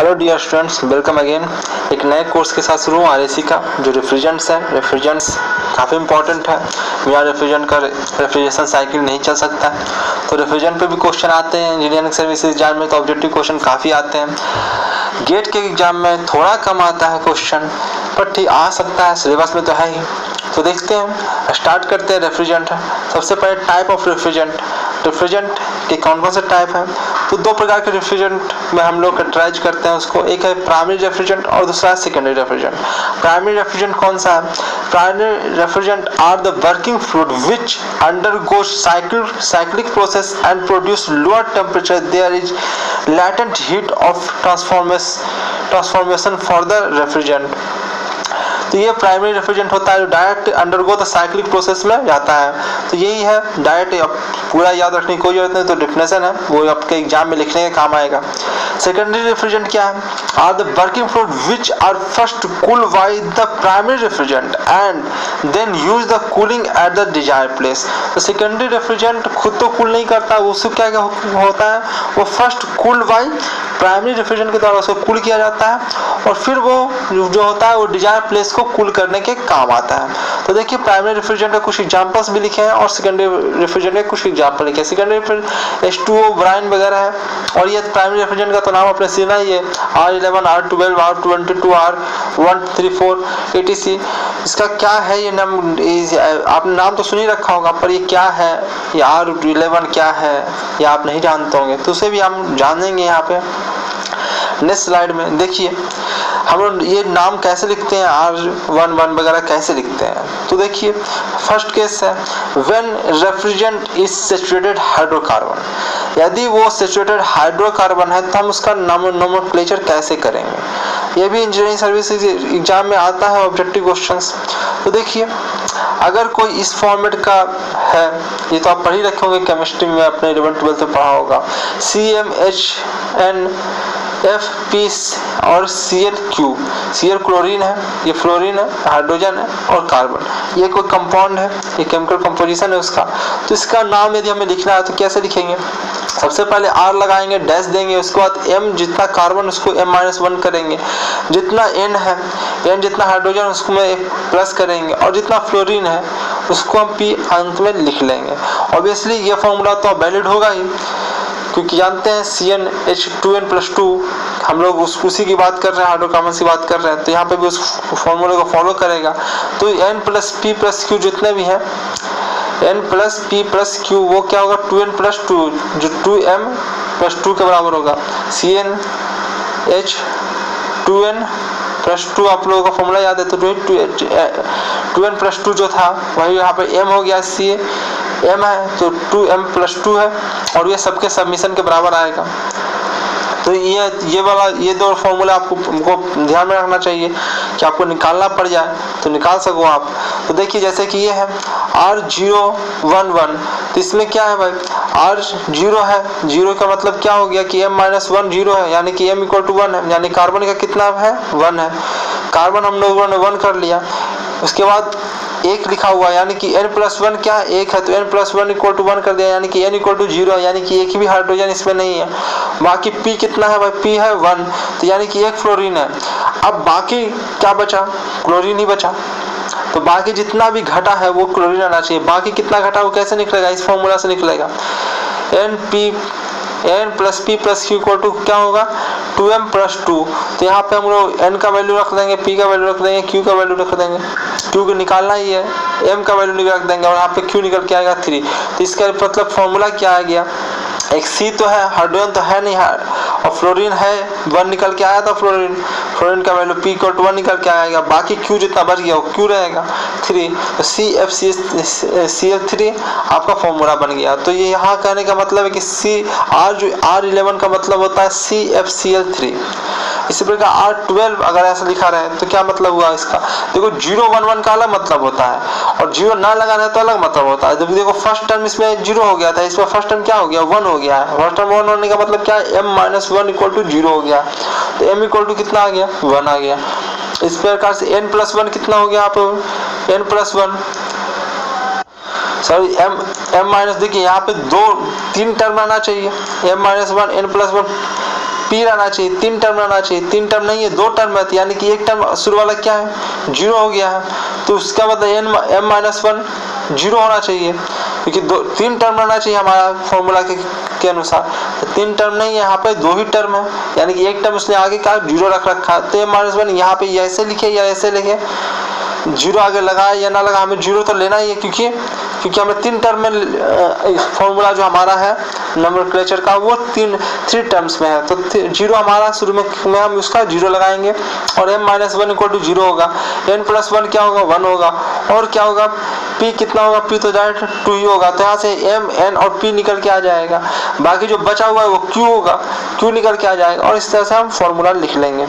Hello dear students, welcome again. एक नए course के साथ शुरू हूँ RAC का, जो रेफ्रिजरेंट्स है। रेफ्रिजरेंट्स काफ़ी इंपॉर्टेंट है। बिना रेफ्रिजरेंट का रेफ्रिजरेशन साइकिल नहीं चल सकता। तो रेफ्रिजरेंट पे भी क्वेश्चन आते हैं इंजीनियरिंग सर्विस एग्जाम में, तो ऑब्जेक्टिव क्वेश्चन काफ़ी आते हैं। गेट के एग्जाम में थोड़ा कम आता है क्वेश्चन, पर ठीक आ सकता है, सिलेबस में तो है ही। तो देखते हैं, स्टार्ट करते हैं रेफ्रिजरेंट। सबसे पहले टाइप ऑफ रेफ्रिजरेंट। रेफ्रिजरेंट के कौन कौन से टाइप हैं? तो दो प्रकार के रेफ्रिजरेंट में हम लोग कैटेगराइज करते हैं उसको। एक है प्राइमरी रेफ्रिजरेंट और दूसरा है सेकेंडरी रेफ्रिजरेंट। प्राइमरी रेफ्रिजरेंट कौन सा है? Primary refrigerant are the working fluid which undergoes cyclic process and produce lower temperature. There is latent heat of transformation for the refrigerant. तो ये प्राइमरी रेफ्रिजरेंट होता है जो direct undergo the cyclic process में जाता है। तो यही है डायरेक्ट, पूरा याद रखने की कोई जरूरत नहीं, तो डेफिनेशन है वो आपके एग्जाम में लिखने के काम आएगा। सेकेंडरी रेफ्रिजरेंट क्या है? Are the working fluid which are first cooled by the primary refrigerant and then use the cooling at the desired place. तो सेकेंडरी रेफ्रिजरेंट खुद तो कूल नहीं करता, उसको क्या होता है, वो first cooled by primary refrigerant के द्वारा उसको कूल किया जाता है और फिर वो जो होता है वो डिजायर्ड प्लेस को कूल करने के काम आता है। तो देखिए, प्राइमरी रेफ्रिजरेंट के कुछ एग्जांपल्स भी लिखे हैं और सेकेंडरी रेफ्रिजरेंट के कुछ एग्जांपल लिखे हैं। सेकेंडरी H2O ब्राइन वगैरह है, और ये प्राइमरी रेफ्रिजरेंट का तो नाम अपने सीना ही है, R11, R12, R22, R134 etc। इसका क्या है ये नाम? आपने नाम तो सुन ही रखा होगा, पर ये क्या है, ये R11 क्या है, ये आप नहीं जानते होंगे, तो उसे भी हम जानेंगे यहाँ पे नेक्स्ट स्लाइड में। देखिए हम लोग ये नाम कैसे लिखते हैं, R11 वगैरह कैसे लिखते हैं। तो देखिए, फर्स्ट केस है when refrigerant is saturated hydrocarbon. यदि वो सैचुरेटेड हाइड्रोकार्बन है तो हम उसका नोमेनक्लेचर कैसे करेंगे। ये भी इंजीनियरिंग सर्विसेज एग्जाम में आता है, ऑब्जेक्टिव क्वेश्चंस। तो देखिए, अगर कोई इस फॉर्मेट का है, ये तो आप पढ़ ही रखे होंगे केमिस्ट्री में, अपने 11-12 में पढ़ा होगा, CmHn FP और ClQ। Cl क्लोरीन है, ये फ्लोरीन है, हाइड्रोजन है और कार्बन, ये कोई कंपाउंड है, ये केमिकल कंपोजिशन है उसका। तो इसका नाम यदि हमें लिखना है तो कैसे लिखेंगे? सबसे पहले R लगाएंगे, डैश देंगे, उसके बाद M जितना कार्बन उसको M-1 करेंगे, जितना N है, N जितना हाइड्रोजन उसको में प्लस करेंगे, और जितना फ्लोरीन है उसको हम P अंत में लिख लेंगे। ऑब्वियसली ये फॉर्मूला तो वैलिड होगा ही, क्योंकि जानते हैं CnH2n+2, हम लोग उसी की बात कर रहे हैं, हाइड्रोकार्बन की बात कर रहे हैं, तो यहाँ पे भी उस फॉर्मूले को फॉलो करेगा। तो N+P+Q जितने भी हैं, N+P+Q वो क्या होगा, 2n+2, जो 2m+2 के बराबर होगा। CnH2n+2 आप लोगों का फॉर्मूला याद है, तो 2n+2 जो था वही यहाँ पे m हो गया, C m है तो 2m+2 है, और ये सबके सबमिशन के बराबर आएगा। तो ये दो फॉर्मूला आपको ध्यान में रखना चाहिए कि आपको निकालना पड़ जाए तो निकाल सको आप। तो देखिए, जैसे कि ये है R011, तो इसमें क्या है भाई, R0 है, 0 का मतलब क्या हो गया कि M-1 0 है, यानी कि M = 1 है, यानी कार्बन का कितना है, 1 है। कार्बन हम लोगों ने 1 कर लिया, उसके बाद 1 लिखा हुआ, यानी कि N+1 क्या है, 1 है, तो N+1 = 1 कर दिया, यानी कि N = 0 है, यानी कि एक भी हाइड्रोजन इसमें नहीं है। बाकी P कितना है भाई, P है 1, तो यानी कि 1 फ्लोरीन है। अब बाकी क्या बचा, क्लोरीन ही बचा, तो बाकी जितना भी घटा है वो क्लोरीन आना चाहिए। बाकी कितना घटा वो कैसे निकलेगा, इस फॉर्मूला से निकलेगा। N+P+Q = क्या होगा, 2m+2। तो यहाँ पे हम लोग N का वैल्यू रख देंगे, P का वैल्यू रख देंगे, Q का वैल्यू रख देंगे, Q को निकालना ही है, M का वैल्यू रख देंगे, और यहाँ पे Q निकल के आएगा 3। तो इसका मतलब फॉर्मूला क्या आ गया, एक C तो है, हाइड्रोजन तो है नहीं है, और फ्लोरीन है 1 निकल के आया था, फ्लोरीन का वैल्यू P = 1 निकल के आएगा, बाकी Q जितना बच गया वो Q रहेगा 3, तो CFCl3 आपका फॉर्मूला बन गया। तो ये यहाँ कहने का मतलब है कि R11 का मतलब होता है CFCl3। इसी प्रकार R12 अगर ऐसा लिखा रहे तो क्या मतलब हुआ इसका, देखो 011 का अलग मतलब होता है, और 0 ना लगाना है तो अलग मतलब होता है। जब देखो फर्स्ट टर्म इसमें 0 हो गया था, इसमें फर्स्ट टर्म क्या हो गया, 1 हो गया है। फर्स्ट टर्म 1 होने का मतलब क्या है, M-1 = 0 हो गया, तो M = कितना आ गया, 1 आ गया। इस प्रकार से N+1 कितना हो गया, आप N+1 सॉरी M- देखिए यहाँ पे 2-3 टर्म आना चाहिए, M-1 N+1 पी रहना चाहिए, 3 टर्म रहना चाहिए, 3 टर्म नहीं है 2 टर्म है, यानी कि एक टर्म शुरू वाला क्या है 0 हो गया है, तो उसका मतलब m-1 0 होना चाहिए, क्योंकि 3 टर्म रहना चाहिए हमारा फॉर्मूला के अनुसार। तो 3 टर्म नहीं है, यहाँ पे 2 ही टर्म है, यानी कि एक टर्म उसने आगे का 0 रख रखा है, तो m-1 यहाँ पे ऐसे लिखे या ऐसे लिखे, 0 आगे लगाए या ना लगा, हमें 0 तो लेना ही है, क्योंकि हमें 3 टर्म में फॉर्मूला जो हमारा है नोमेनक्लेचर का वो 3 टर्म्स में है, तो 0 हमारा शुरू में हम उसका 0 लगाएंगे, और m-1 इक्वल टू 0 होगा, n+1 क्या होगा 1 होगा, और क्या होगा p कितना होगा, p तो डायरेक्ट 2 ही होगा, तो यहाँ से m, n और p निकल के आ जाएगा, बाकी जो बचा हुआ है वो q होगा, q निकल के आ जाएगा, और इस तरह से हम फॉर्मूला लिख लेंगे।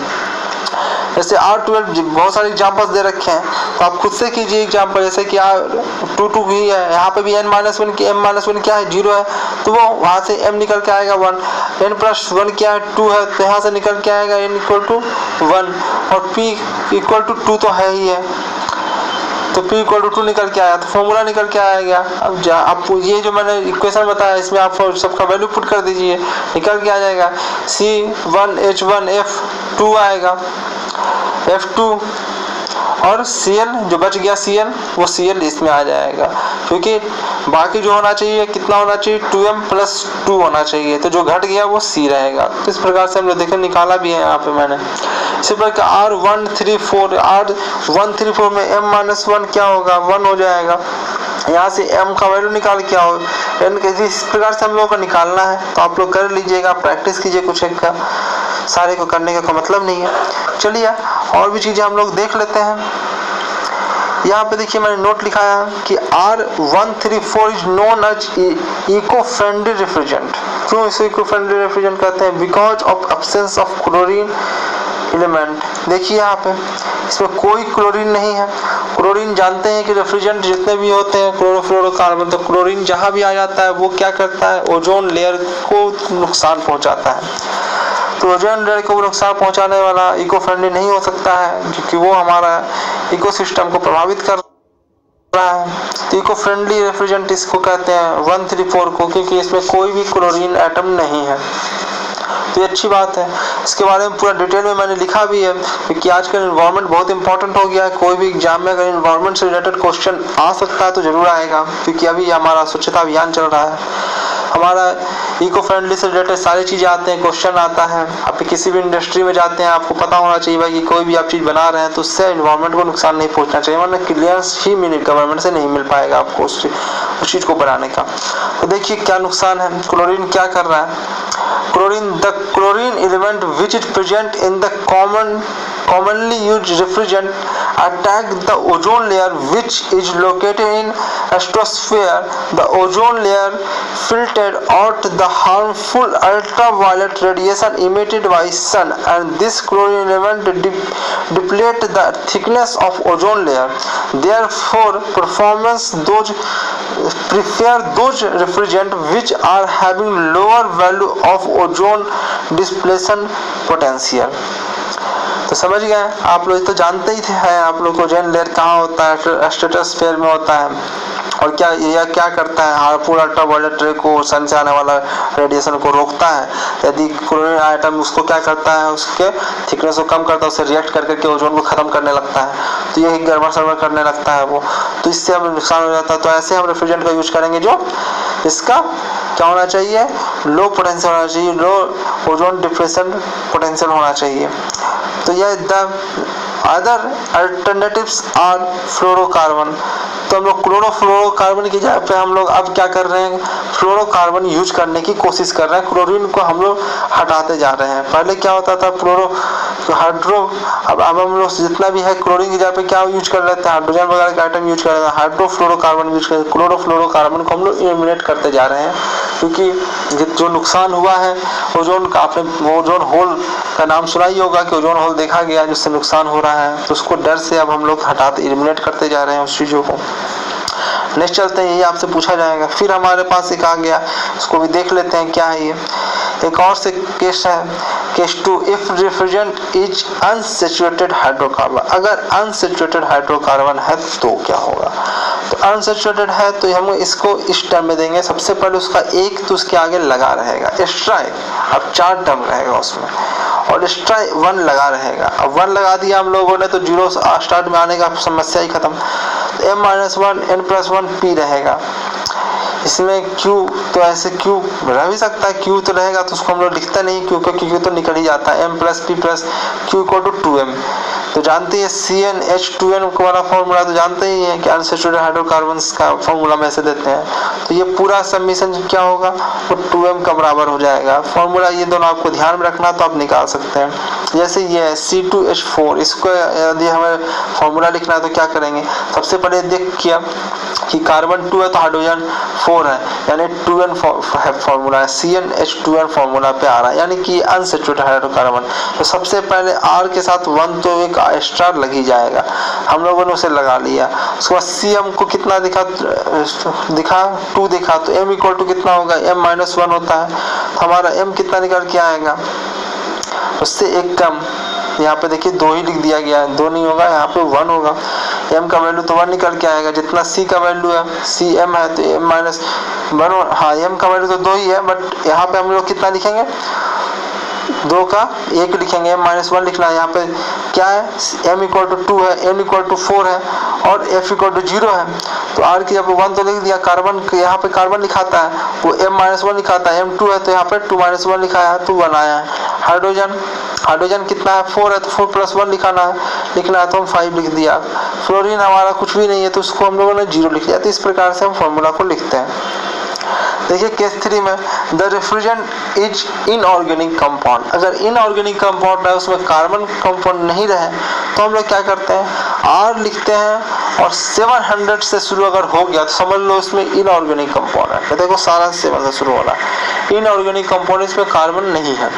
जैसे R12 बहुत सारे एग्जांपल्स दे रखे हैं, तो आप खुद से कीजिए एग्जांपल, जैसे कि R22 भी है, यहाँ पे भी n-1 की m-1 क्या है 0 है, तो वो वहाँ से m निकल के आएगा 1, n+1 क्या है 2 है, तो यहाँ से निकल के आएगा n इक्वल टू 1, और p इक्वल टू 2 तो है ही है, तो p इक्वल टू 2 निकल के आया, तो फॉर्मूला निकल के आएगा। अब आप ये जो मैंने इक्वेशन बताया इसमें आप सबका वैल्यू पुट कर दीजिए, निकल के आ जाएगा C1H1F2 आएगा, F2 और Cl जो बच गया Cl वो Cl इसमें आ जाएगा, क्योंकि बाकी जो होना चाहिए कितना होना चाहिए 2m+2 होना चाहिए, तो जो घट गया वो C रहेगा। तो इस प्रकार से हम लोग देखें निकाला भी है यहाँ पे मैंने। इसी प्रकार R134 में m-1 क्या होगा 1 हो जाएगा, यहाँ से m का वैल्यू निकाल के आओ, n के इस प्रकार से हम लोगों को निकालना है, तो आप लोग कर लीजिएगा, प्रैक्टिस कीजिए, कुछ एक का सारे को करने का कोई मतलब नहीं है। चलिए और भी चीज़ें हम लोग देख लेते हैं। यहाँ पे देखिए मैंने नोट लिखा है कि R134 is known as eco friendly refrigerant. क्यों इसे इको फ्रेंडली रेफ्रिजरेंट कहते हैं? Because of absence of chlorine element. देखिए यहाँ पे इसमें कोई क्लोरीन नहीं है। क्लोरीन जानते हैं कि रेफ्रिजरेंट जितने भी होते हैं क्लोरोफ्लोरोकार्बन, तो क्लोरीन जहाँ भी आ जाता है वो क्या करता है ओजोन लेयर को नुकसान पहुँचाता है। तो ओजोन लेयर को नुकसान पहुंचाने वाला इको फ्रेंडली नहीं हो सकता है, क्योंकि वो हमारा इकोसिस्टम को प्रभावित कर रहा है। तो इको फ्रेंडली रेफ्रिजरेंट इसको कहते हैं 134 को, क्योंकि इसमें कोई भी क्लोरीन एटम नहीं है। तो ये अच्छी बात है। इसके बारे में पूरा डिटेल में मैंने लिखा भी है, क्योंकि आजकल इन्वायरमेंट बहुत इंपॉर्टेंट हो गया है। कोई भी एग्जाम में अगर इन्वायरमेंट से रिलेटेड क्वेश्चन आ सकता है तो जरूर आएगा, क्योंकि अभी हमारा स्वच्छता अभियान चल रहा है। हमारा इको फ्रेंडली से रिलेटेड सारी चीज़ें आते हैं, क्वेश्चन आता है। आप किसी भी इंडस्ट्री में जाते हैं आपको पता होना चाहिए भाई कि कोई भी आप चीज़ बना रहे हैं तो उससे इन्वायरमेंट को नुकसान नहीं पहुंचना चाहिए, वरना क्लियरेंस ही गवर्नमेंट से नहीं मिल पाएगा आपको उस चीज़ को बनाने का। तो देखिए क्या नुकसान है, क्लोरीन क्या कर रहा है। The chlorine element which is present in the commonly used refrigerant attack the ozone layer which is located in stratosphere. The ozone layer filtered out the harmful ultraviolet radiation emitted by sun, and this chlorine element deplete the thickness of ozone layer. Therefore, prefer those refrigerant which are having lower value of ozone depletion potential. तो समझ गए आप लोग, तो जानते ही थे आप लोग ओजोन लेयर कहाँ होता है, स्ट्रेटोस्फीयर में होता है, और क्या करता है हार्मफुल अल्ट्रावायलेट रे को, सन से आने वाला रेडिएशन को रोकता है। यदि क्लोरीन आइटम उसको क्या करता है, उसके थिकनेस को कम करता है, उससे रिएक्ट करके ओजोन को खत्म करने लगता है, तो यही गड़बड़ सड़बड़ करने लगता है वो, तो इससे हमें नुकसान हो जाता है। तो ऐसे हम रेफ्रिजरेंट का यूज करेंगे जो इसका क्या होना चाहिए, लो पोटेंशियल होना चाहिए, लो ओजोन डिप्लेशन पोटेंशियल होना चाहिए। तो यह the other alternatives are fluorocarbon. तो हम लोग क्लोरोफ्लोरोकार्बन की जगह पे हम लोग अब क्या कर रहे हैं, फ्लोरोकार्बन यूज करने की कोशिश कर रहे हैं। क्लोरीन को हम लोग हटाते जा रहे हैं। पहले क्या होता था अब हम लोग जितना भी है क्लोरीन की जगह पे क्या यूज कर लेते हैं, हाइड्रोजन वगैरह का आइटम यूज कर रहे हैं, हाइड्रोफ्लोरोकार्बन यूज कर, क्लोरोफ्लोरोकार्बन को हम लोग एलिमिनेट करते जा रहे हैं, क्योंकि जो नुकसान हुआ है ओजोन का, आपने ओजोन होल का नाम सुना ही होगा कि ओजोन होल देखा गया जिससे नुकसान हो रहा है, तो उसको डर से अब हम लोग हटाते एलिमिनेट करते जा रहे हैं उस चीज़ों को। नेक्स्ट चलते हैं, ये आपसे पूछा जाएगा। फिर हमारे पास एक आ गया, इसको भी देख लेते हैं क्या है ये। एक और से केस है, case 2, if refrigerant is unsaturated hydrocarbon. अगर अनसैचुरेटेड हाइड्रोकार्बन है तो क्या होगा। तो अनसैचुरेटेड है तो हम इसको इस टर्म में देंगे, सबसे पहले उसका एक तो उसके आगे लगा रहेगा एक्स्ट्रा एक, अब 4 टर्म रहेगा उसमें, और एक्स्ट्रा 1 लगा रहेगा। अब 1 लगा दिया हम लोगों ने तो 0 स्टार्ट में आने का समस्या ही खत्म। तो m-1 n+1 p रहेगा। इसमें q तो ऐसे q रह भी सकता है, q तो रहेगा तो उसको हम लोग लिखते नहीं q को, क्योंकि तो निकल ही जाता है। m+p+q = 2m। तो जानते हैं CnH2n वाला फॉर्मूला तो जानते ही हैं कि अनसैचुरेटेड हाइड्रोकार्बन्स का फॉर्मूला में ऐसे देते हैं। तो ये पूरा समीशन क्या होगा वो 2m का बराबर हो जाएगा। फॉर्मूला ये दोनों आपको ध्यान में रखना तो आप निकाल सकते हैं। जैसे ये है C2H4, इसको यदि हमें फॉर्मूला लिखना है तो क्या करेंगे, सबसे पहले देख किया कि कार्बन 2 है तो हाइड्रोजन 4 है, यानी 2n फॉर्मूला है, CnH2n फॉर्मूला पे आ रहा है, यानी कि अनसैचुरेटेड हाइड्रोकार्बन। तो सबसे पहले R के साथ 1 तो एक एक्स्ट्रा लग ही जाएगा, हम लोगों ने उसे लगा लिया। उसके बाद C हमको कितना दिखा 2 दिखा, तो m = कितना होगा, m-1 होता है, तो हमारा m कितना निकल के आएगा, उससे एक कम। यहाँ पे देखिए 2 ही लिख दिया गया है, 2 नहीं होगा, यहाँ पे 1 होगा। m का वैल्यू तो 1 निकल के आएगा, जितना c का वैल्यू है, cm है तो m-1, हाँ m का वैल्यू तो 2 ही है, बट यहाँ पे हम लोग कितना लिखेंगे, 2 का 1 लिखेंगे, m-1 लिखना है। यहाँ पे क्या है, m = 2 है, n = 4 है और f = 0 है। तो r की जब 1 तो लिख दिया, कार्बन यहाँ पे कार्बन लिखाता है वो m-1 लिखाता है, m2 है तो यहाँ पे 2-1 लिखाया है तो 1 आया है। हाइड्रोजन कितना है, 4 है तो 4+1 लिखना है तो हम 5 लिख दिया। फ्लोरीन हमारा कुछ भी नहीं है तो उसको हम लोगों ने 0 लिख दिया। तो इस प्रकार से हम फॉर्मूला को लिखते हैं। देखिए केस 3 में the refrigerant is inorganic compound. अगर इनऑर्गेनिक कंपाउंड है, उसमें कार्बन कंपाउंड नहीं रहे तो हम लोग क्या करते हैं, R लिखते हैं और 700 से शुरू अगर हो गया तो समझ लो इसमें इनऑर्गेनिक कंपाउंड है। देखो सारा 7 से शुरू हो रहा है, इनऑर्गेनिक कंपाउंड, इसमें कार्बन नहीं है।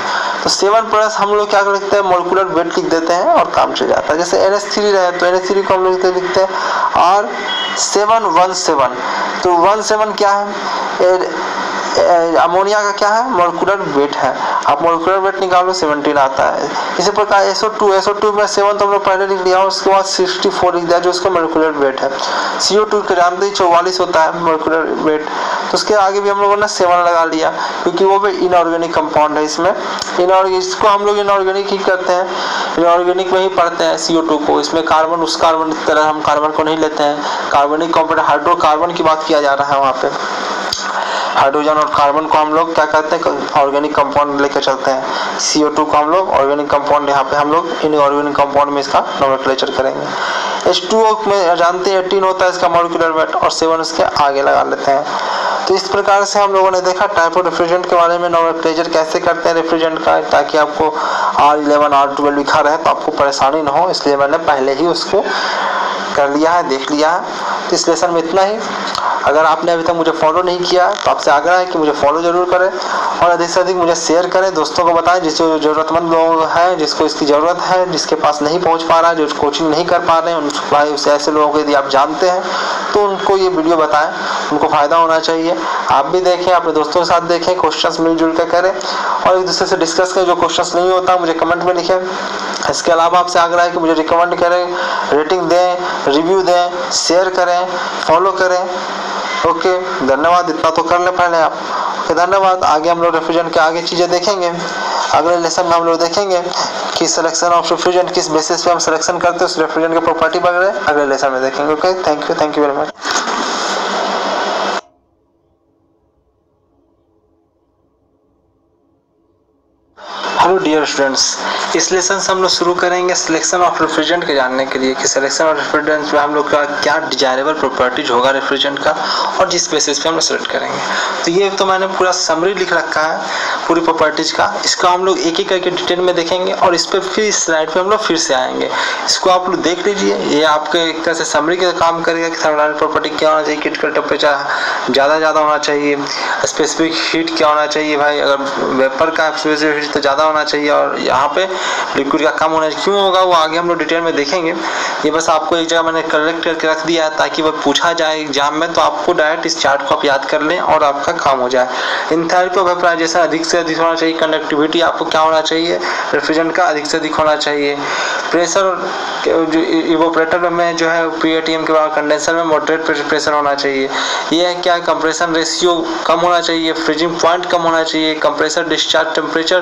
तो 7+ हम लोग क्या करते हैं, मोलिकुलर वेट लिख देते हैं और काम चल जाता है। जैसे NH3 रहे तो NH3 को हम लोग लिखते हैं R717। तो 17 क्या है, अमोनिया का क्या है, मोलिकुलर वेट है। आप मोलिकुलर वेट निकालो 17 आता है। इसी प्रकार SO2 में 7 तो हम लोग पहले लिख लिया, उसके बाद 64 लिख दिया जो उसका मोलिकुलर वेट है। CO2 के जानते ही 44 होता है मोलिकुलर वेट, तो उसके आगे भी हम लोगों ने 7 लगा लिया क्योंकि वो भी इनऑर्गेनिक कंपाउंड है। इसमें इसको हम लोग इनऑर्गेनिक ही करते हैं, इनऑर्गेनिक में ही पढ़ते हैं CO2 को। इसमें कार्बन उस कार्बन की तरह हम कार्बन को नहीं लेते हैं, कार्बनिक कंपाउंड हाइड्रोकार्बन की बात किया जा रहा है। वहाँ पे हाइड्रोजन और कार्बन को हम लोग क्या कहते हैं, ऑर्गेनिक कंपाउंड लेकर चलते हैं। CO2 को हम लोग ऑर्गेनिक कंपाउंड, यहाँ पे हम लोग इनऑर्गेनिक कंपाउंड में इसका नोमेनक्लेचर करेंगे। H2O में जानते हैं 18 होता है इसका मॉलिक्यूलर वेट और 7 इसके आगे लगा लेते हैं। तो इस प्रकार से हम लोगों ने देखा टाइप ऑफ रेफ्रिजरेंट के बारे में, नोमेनक्लेचर कैसे करते हैं रेफ्रिजरेंट का, ताकि आपको R11 R12 लिखा रहे तो आपको परेशानी ना हो, इसलिए मैंने पहले ही उसको कर लिया है, देख लिया है। तो इस लेसन में इतना ही। अगर आपने अभी तक मुझे फॉलो नहीं किया तो आपसे आग्रह है कि मुझे फॉलो जरूर करें और अधिक से अधिक मुझे शेयर करें, दोस्तों को बताएं जिसको ज़रूरतमंद लोग हैं, जिसको इसकी ज़रूरत है, जिसके पास नहीं पहुंच पा रहा है, जो कोचिंग नहीं कर पा रहे हैं, उनको भाई उसे ऐसे लोगों को यदि आप जानते हैं तो उनको ये वीडियो बताएं, उनको फ़ायदा होना चाहिए। आप भी देखें, अपने दोस्तों के साथ देखें, क्वेश्चंस मिलजुल कर करें और एक दूसरे से डिस्कस करें। जो क्वेश्चंस नहीं होता मुझे कमेंट में लिखें। इसके अलावा आपसे आग्रह है कि मुझे रिकमेंड करें, रेटिंग दें, रिव्यू दें, शेयर करें, फॉलो करें। ओके, धन्यवाद। इतना तो कर ले पहले आप। ओके, धन्यवाद। आगे हम लोग रेफ्रिजरेंट के आगे चीज़ें देखेंगे। अगले लेसन में हम लोग देखेंगे कि सिलेक्शन ऑफ रेफ्रिजरेंट किस बेसिस पे हम सिलेक्शन करते हैं, उस रेफ्रिजरेंट की प्रॉपर्टी वगैरह अगले लेसन में देखेंगे। Okay, thank you very much. Hello dear students, इस लेसन से हम लोग शुरू करेंगे सिलेक्शन ऑफ रेफ्रिजरेंट के जानने के लिए कि सिलेक्शन ऑफ रेफ्रिजरेंट में हम लोग का क्या डिजायरेबल प्रॉपर्टीज होगा रेफ्रिजरेंट का और जिस बेसिस पे हम लोग सेलेक्ट करेंगे। तो ये तो मैंने पूरा समरी लिख रखा है पूरी प्रॉपर्टीज का। इसका हम लोग एक एक करके डिटेल में देखेंगे और इस पर फिर इस स्लाइड पे हम लोग फिर से आएंगे। इसको आप लोग देख लीजिए, ये आपके एक तरह से समरी का काम करेगा कि थर्मोडायनामिक प्रॉपर्टी क्या होना चाहिए, क्रिटिकल टेम्परेचर ज़्यादा होना चाहिए, स्पेसिफिक हीट क्या होना चाहिए भाई, अगर वेपर का स्पेसिफिक हीट तो ज़्यादा होना चाहिए और यहाँ पे लिक्विड का कम होना चाहिए। क्यों होगा वो आगे हम लोग डिटेल में देखेंगे। ये बस आपको एक जगह मैंने कलेक्ट करके रख दिया है ताकि वो पूछा जाए एग्जाम में तो आपको डायरेक्ट इस चार्ट को आप याद कर लें और आपका काम हो जाए। एंथैल्पी ऑफ वेपोराइजेशन अधिक से अधिक होना चाहिए, कंडक्टिविटी आपको क्या होना चाहिए, रेफ्रिजरेंट का अधिक से अधिक होना चाहिए, प्रेशर जो इवोपरेटर में जो है PATM के बाद कंडेंसर में मॉडरेट प्रेशर होना चाहिए। ये है क्या, कंप्रेशन रेशियो कम होना चाहिए, फ्रीजिंग पॉइंट कम होना चाहिए, कंप्रेसर डिस्चार्ज टेम्परेचर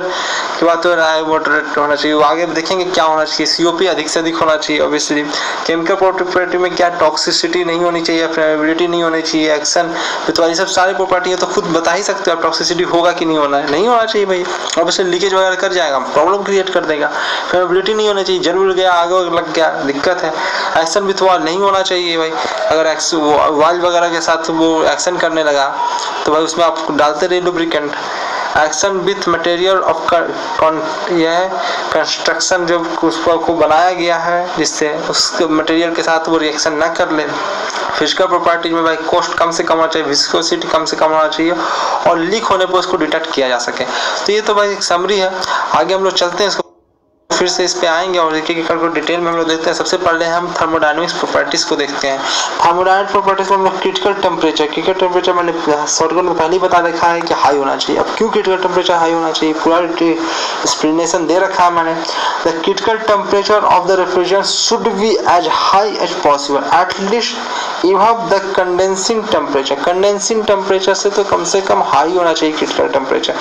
की बात हो रहा है मॉडरेट होना चाहिए। वो आगे देखेंगे क्या होना चाहिए, COP अधिक से अधिक होना चाहिए ऑब्वियसली। केमिकल प्रॉपर्टी में क्या, टॉक्सिसिटी नहीं होनी चाहिए, फ्लेमेबिलिटी नहीं होनी चाहिए, एक्शन तो ये सब सारी प्रॉपर्टी है तो खुद बता ही सकते हो आप टॉक्सिसिटी होगा कि नहीं होना है, नहीं होना चाहिए भाई, ऑब्वियसली लीकेज वगैरह कर जाएगा, प्रॉब्लम क्रिएट कर देगा। फ्लेमेबिलिटी नहीं होनी चाहिए, जरूर गया आगे लग गया दिक्कत है। एक्शन भी थोड़ा नहीं होना चाहिए भाई, अगर वाल्व वगैरह के साथ वो एक्शन करने लगा तो भाई उसमें आप डालते रहिए lubricant. Action with material of यह कंस्ट्रक्शन जो उसको बनाया गया है जिससे उस मटेरियल के साथ वो रिएक्शन ना कर ले। फिजिकल प्रॉपर्टीज में भाई कॉस्ट कम से कम होना चाहिए, विस्कोसिटी कम से कम होना चाहिए और लीक होने पर उसको डिटेक्ट किया जा सके। तो ये तो भाई एक समरी है, आगे हम लोग चलते हैं इसको फिर से इस पे आएंगे और एक एक को डिटेल में हम लोग देखते हैं। सबसे पहले हम थर्मोडायनामिक्स प्रॉपर्टीज को देखते हैं। थर्मोडायनामिक प्रॉपर्टीज में हम लोग क्रिटिकल टेम्परेचर मैंने शॉर्टकट में पहले ही बता रखा है कि हाई होना चाहिए। अब क्यों क्रिटिकल टेम्परेचर हाई होना चाहिए, पूरा एक्सप्लेनेशन दे रखा है मैंने। The critical temperature of the refrigerant should be as high as possible at least above the condensing temperature. Condensing temperature से कम हाई होना चाहिए क्रिटिकल टेम्परेचर,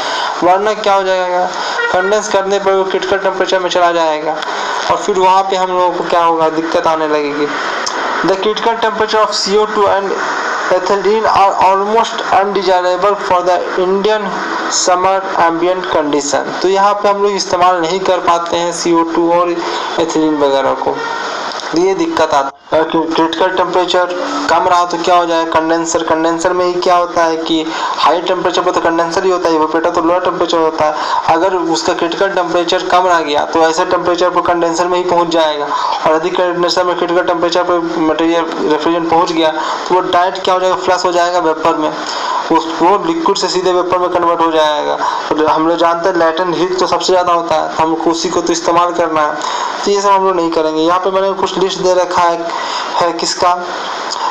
वरना क्या हो जाएगा, कंडेंस करने पर वो क्रिटिकल टेम्परेचर में चला जाएगा और फिर वहाँ पे हम लोगों को क्या होगा, दिक्कत आने लगेगी। The critical temperature of CO2 and ethylene are almost undesirable for the Indian summer ambient condition। तो यहाँ पे हम लोग इस्तेमाल नहीं कर पाते हैं CO2 और एथिलीन वगैरह को, ये दिक्कत आती है। क्रिटिकल टेम्परेचर कम रहा तो क्या हो जाए, कंडेंसर में ही क्या होता है कि हाई टेम्परेचर पर तो कंडेंसर ही होता है, इवेपोरेटर तो लोअर टेम्परेचर होता है। अगर उसका क्रिटिकल टेम्परेचर कम रह गया तो ऐसे टेम्परेचर पर कंडेंसर में ही पहुंच जाएगा और यदि कंडेंसर में क्रिटिकल टेम्परेचर पर मटेरियल रेफ्रिजरेंट पहुंच गया तो वो डायरेक्ट क्या हो जाएगा, फ्लश हो जाएगा वेपर में, वो लिक्विड से सीधे वेपर में कन्वर्ट हो जाएगा। तो हम लोग जानते हैं लैटेंट हीट तो सबसे ज़्यादा होता है, हमको उसी को तो इस्तेमाल करना है, तो ये सब हम लोग नहीं करेंगे। यहाँ पे मैंने कुछ लिस्ट दे रखा है किसका,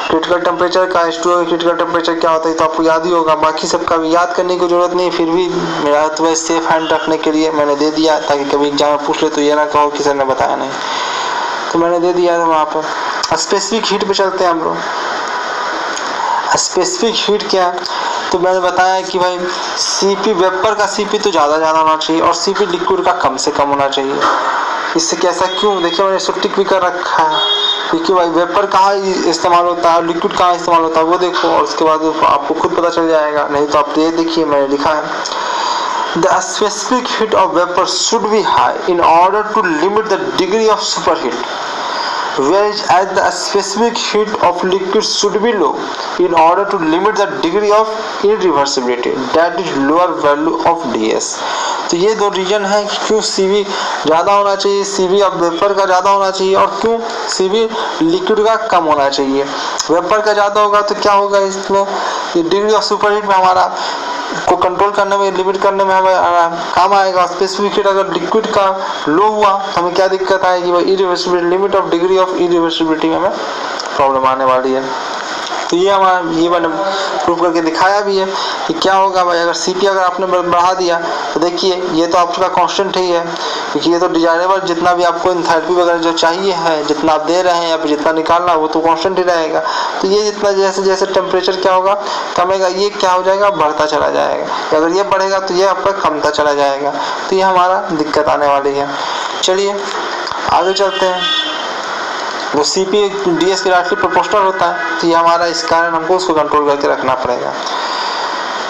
क्रिटिकल टेम्परेचर का। H2O क्रिटिकल टेम्परेचर क्या होता है तो आपको याद ही होगा, बाकी सबका भी याद करने की जरूरत नहीं, फिर भी मेरा तो सेफ हैंड रखने के लिए मैंने दे दिया ताकि कभी एग्जाम में पूछ ले तो ये ना कहो कि सर ने बताया नहीं, तो मैंने दे दिया है वहाँ पर। स्पेसिफिक हीट पे चलते हैं हम लोग। स्पेसिफिक हीट क्या है, तो मैंने बताया कि भाई CP वेपर का CP तो ज़्यादा होना चाहिए और CP लिक्विड का कम से कम होना चाहिए। इससे कैसा क्यों, देखिए मैंने इसको टिक भी कर रखा है, क्योंकि भाई वेपर कहाँ इस्तेमाल होता है, लिक्विड कहाँ इस्तेमाल होता है वो देखो और उसके बाद आपको खुद पता चल जाएगा, नहीं तो आप ये देखिए मैंने लिखा है the specific heat of vapour should be high in order to limit the degree of superheat, whereas as the specific heat of liquid should be low in order to limit the degree of irreversibility, that is lower value of DS। तो ये दो reason है कि क्यों CV ज़्यादा होना चाहिए, CV अब वेपर का ज़्यादा होना चाहिए और क्यों CV लिक्विड का कम होना चाहिए। वेपर का ज़्यादा होगा तो क्या होगा, इसमें डिग्री ऑफ सुपरहीट में हमारा को कंट्रोल करने में, लिमिट करने में हमें काम आएगा। स्पेसिफिक हीट अगर लिक्विड का लो हुआ तो हमें क्या दिक्कत आएगी, भाई irreversibility, limit of degree of irreversibility में हमें प्रॉब्लम आने वाली है। तो ये मैंने प्रूफ करके दिखाया भी है कि क्या होगा भाई, अगर CP अगर आपने बढ़ा दिया तो देखिए ये तो आपका कांस्टेंट ही है, क्योंकि ये तो डिजायरेबल, जितना भी आपको एंथैल्पी वगैरह जो चाहिए है, जितना आप दे रहे हैं या फिर जितना निकालना वो तो कांस्टेंट ही रहेगा। तो ये जितना जैसे जैसे टेम्परेचर क्या होगा कमेगा, ये क्या हो जाएगा, बढ़ता चला जाएगा। अगर ये बढ़ेगा तो ये आपका कमता चला जाएगा, तो ये हमारा दिक्कत आने वाली है। चलिए आगे चलते हैं। वो CP DS के डायरेक्टली प्रोपोर्शनल होता है, तो ये हमारा इस कारण हमको उसको कंट्रोल करके रखना पड़ेगा।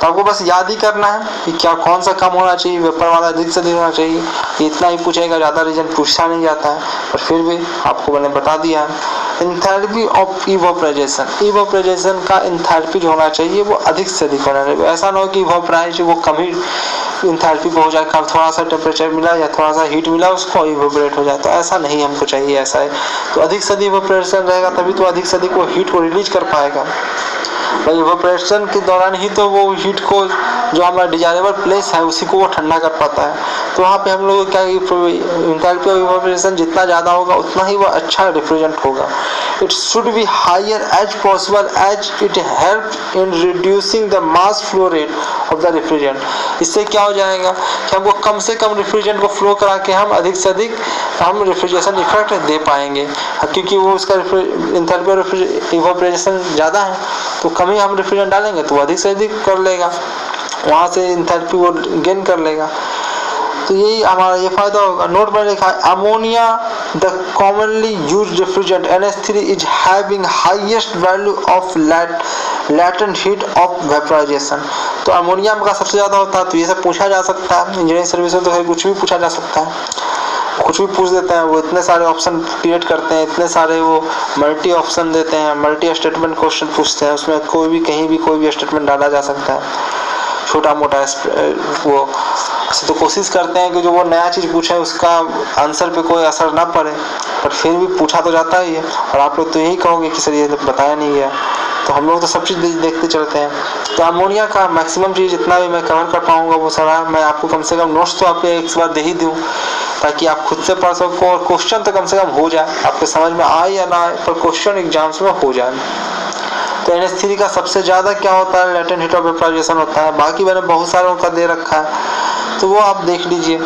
तो आपको बस याद ही करना है कि क्या कौन सा कम होना चाहिए, वेपर वाला अधिक से अधिक होना चाहिए, इतना ही पूछेगा, ज़्यादा रीजन पूछा नहीं जाता है, पर फिर भी आपको मैंने बता दिया है। एंथैल्पी ऑफ इवोपरेशन का एंथैल्पी जो होना चाहिए वो अधिक से अधिक होना चाहिए। ऐसा ना हो कि इवोपराइज वो कम ही एंथैल्पी पे हो जाए, थोड़ा सा टेम्परेचर मिला या थोड़ा सा हीट मिला उसको इवोपरेट हो जाए, तो ऐसा नहीं हमको चाहिए। ऐसा है तो अधिक से अधिक इवोपरेशन रहेगा तभी तो अधिक से अधिक वो हीट को रिलीज कर पाएगा। इवोपरेशन के दौरान ही तो वो हीट हीट को जो हमारा डिजायरेबल प्लेस है उसी को वो ठंडा कर पाता है। तो वहाँ पे हम लोग क्या एंथैल्पी ऑफ इवेपोरेशन जितना ज़्यादा होगा उतना ही वो अच्छा रेफ्रिजरेंट होगा। It should be higher as possible as it help in reducing the mass flow rate of the refrigerant. इससे क्या हो जाएगा कि हमको कम से कम रेफ्रिजरेंट को फ्लो करा के हम अधिक से अधिक हम रेफ्रिजरेशन इफेक्ट दे पाएंगे, क्योंकि वो उसका एंथैल्पी ऑफ इवेपोरेशन ज़्यादा है तो कम ही हम रेफ्रिजरेंट डालेंगे तो वो अधिक से अधिक कर लेगा, वहाँ से एंथैल्पी वो गेन कर लेगा। तो यही हमारा ये फायदा होगा। नोट में लिखा है ammonia the commonly used refrigerant NH3 is having highest value of latent heat of vaporisation. तो अमोनिया का सबसे ज़्यादा होता है। तो ये सब पूछा जा सकता है इंजीनियरिंग सर्विस में, तो कुछ भी पूछा जा सकता है, कुछ भी पूछ देते हैं। वो इतने सारे ऑप्शन क्रिएट करते हैं, इतने सारे वो मल्टी ऑप्शन देते हैं, मल्टी स्टेटमेंट क्वेश्चन पूछते हैं, उसमें कोई भी कहीं भी कोई भी स्टेटमेंट डाला जा सकता है, छोटा मोटा वो। तो कोशिश करते हैं कि जो वो नया चीज़ पूछे उसका आंसर पे कोई असर ना पड़े, पर फिर भी पूछा तो जाता ही है। और आप लोग तो यही कहोगे कि सर ये बताया नहीं गया, तो हम लोग तो सब चीज़ देखते चलते हैं। तो अमोनिया का मैक्सिमम चीज़ जितना भी मैं कवर कर पाऊँगा वो सारा मैं आपको कम से कम नोट्स तो आपको एक बार दे ही दूँ, ताकि आप खुद से पढ़ सको और क्वेश्चन तो कम से कम हो जाए, आपके समझ में आए या ना आए पर क्वेश्चन एग्जाम्स में हो जाए। तो NH3 का सबसे ज़्यादा क्या होता है, लैटेंट हीट ऑफ वेपराइजेशन होता है। बाकी मैंने बहुत सारों का दे रखा है तो वो आप देख लीजिए।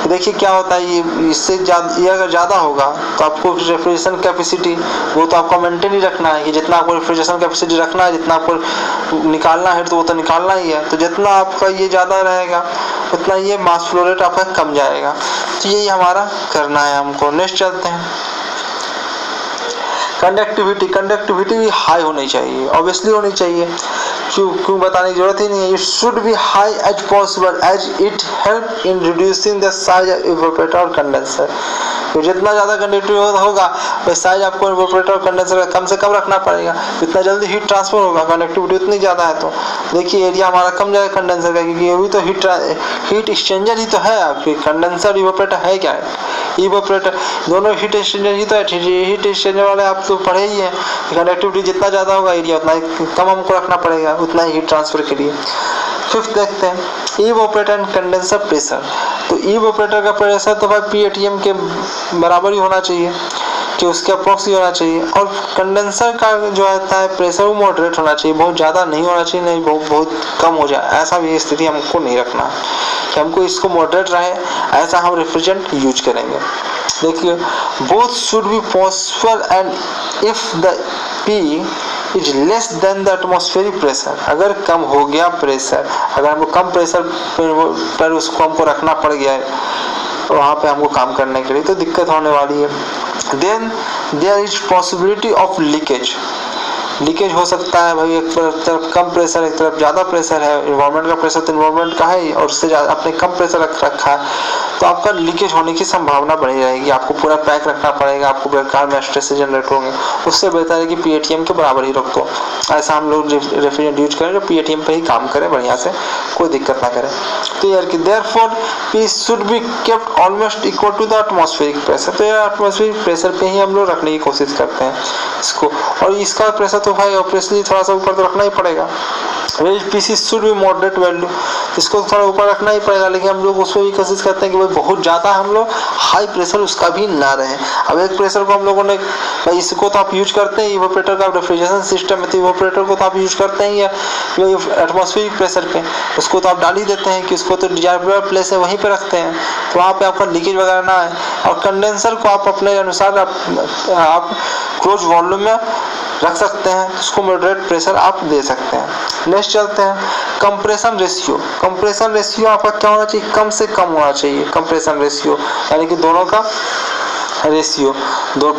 देखिए क्या होता है, ये इससे ये अगर ज़्यादा होगा तो आपको रेफ्रिजरेशन कैपेसिटी वो तो आपको मेंटेन ही रखना है कि जितना आपको रेफ्रिजरेशन कैपेसिटी रखना है, जितना आपको निकालना है तो वो तो निकालना ही है। तो जितना आपका ये ज़्यादा रहेगा उतना ये मास फ्लो रेट आपका कम जाएगा। तो यही हमारा करना है हमको। नेक्स्ट चलते हैं। कंडक्टिविटी भी हाई होनी चाहिए, ऑब्वियसली होनी चाहिए, क्यों बताने की जरूरत ही नहीं है। It should be high as possible as it help in reducing the size of evaporator और कंडेंसर। तो जितना ज़्यादा कंडक्टिव होगा वह साइज आपको इवेपोरेटर और कंडेंसर का कम से कम रखना पड़ेगा, जितना जल्दी हीट ट्रांसफर होगा। कंडक्टिविटी उतनी ज़्यादा है तो देखिए एरिया हमारा कम जाएगा कंडेंसर का, क्योंकि ये भी तो हीट एक्सचेंजर ही तो है आपकी। कंडेंसर इवेपोरेटर है क्या है, इवेपोरेटर दोनों हीट एक्सचेंजर ही तो है। हीट एक्सचेंजर वाले आप तो पढ़े ही हैं, कंडक्टिविटी जितना ज़्यादा होगा एरिया उतना कम हमको रखना पड़ेगा, उतना ही हीट ट्रांसफर के लिए। फिफ्थ देखते हैं इवेपोरेटर एंड कंडेंसर प्रेशर। तो इवेपोरेटर का प्रेशर तो भाई PATM के बराबर ही होना चाहिए, कि उसके अप्रोक्स ही होना चाहिए। और कंडेंसर का जो होता है प्रेशर वो मॉडरेट होना चाहिए, बहुत ज़्यादा नहीं होना चाहिए, नहीं बहुत कम हो जाए, ऐसा भी स्थिति हमको नहीं रखना कि हमको इसको मॉडरेट रहे, ऐसा हम रेफ्रिजरेंट यूज करेंगे। देखिए both should be possible and if the P is less than the atmospheric pressure. अगर कम हो गया प्रेशर, अगर हमको कम प्रेशर पर उसको हमको रखना पड़ गया है वहाँ पे हमको काम करने के लिए, तो दिक्कत होने वाली है। Then there is possibility of leakage हो सकता है भाई। एक तरफ कम प्रेशर, एक तरफ ज़्यादा प्रेशर है। इन्वायरमेंट का प्रेशर तो इन्वायरमेंट का है और उससे आपने कम प्रेशर रखा है तो आपका लीकेज होने की संभावना बनी रहेगी। आपको पूरा पैक रखना पड़ेगा, आपको बेकार में स्ट्रेस जनरेट होंगे। उससे बेहतर है कि PATM के बराबर ही रख दो। ऐसा हम लोग रेफ्रिजरेंट यूज करें जो PATM पे ही काम करें बढ़िया से, कोई दिक्कत ना करें। तो यार कि therefore P should be kept almost equal to the atmospheric pressure. तो यार एटमॉस्फेरिक प्रेशर पे ही हम लोग रखने की कोशिश करते हैं इसको, और इसका प्रेशर तो भाई ऑब्वियसली थोड़ा सा ऊपर तो रखना ही पड़ेगा। PC should be moderate value, इसको थोड़ा ऊपर रखना ही पड़ेगा, लेकिन हम लोग उसको भी कोशिश करते हैं कि भाई बहुत ज़्यादा हम लोग हाई प्रेशर उसका भी ना रहे। अब एक प्रेशर को हम लोगों ने भाई इसको तो आप यूज करते हैं इवेपोरेटर का रेफ्रिजरेशन सिस्टम है, तो इवेपोरेटर को तो आप यूज करते हैं या एटमॉस्फेरिक प्रेशर पे, उसको तो आप डाल ही देते हैं कि उसको तो डिजायरेबल प्लेस है वहीं पे रखते हैं, तो वहाँ पे आपका लीकेज वगैरह ना आए। और कंडेंसर को आप अपने अनुसार आप क्लोज वॉल्यूम में रख सकते हैं, उसको मॉडरेट प्रेशर आप दे सकते हैं। नेक्स्ट चलते हैं कंप्रेशन रेशियो। कंप्रेशन रेशियो आपका क्या होना चाहिए, कम से कम होना चाहिए कंप्रेशन रेशियो, यानी कि दोनों का रेशियो, दो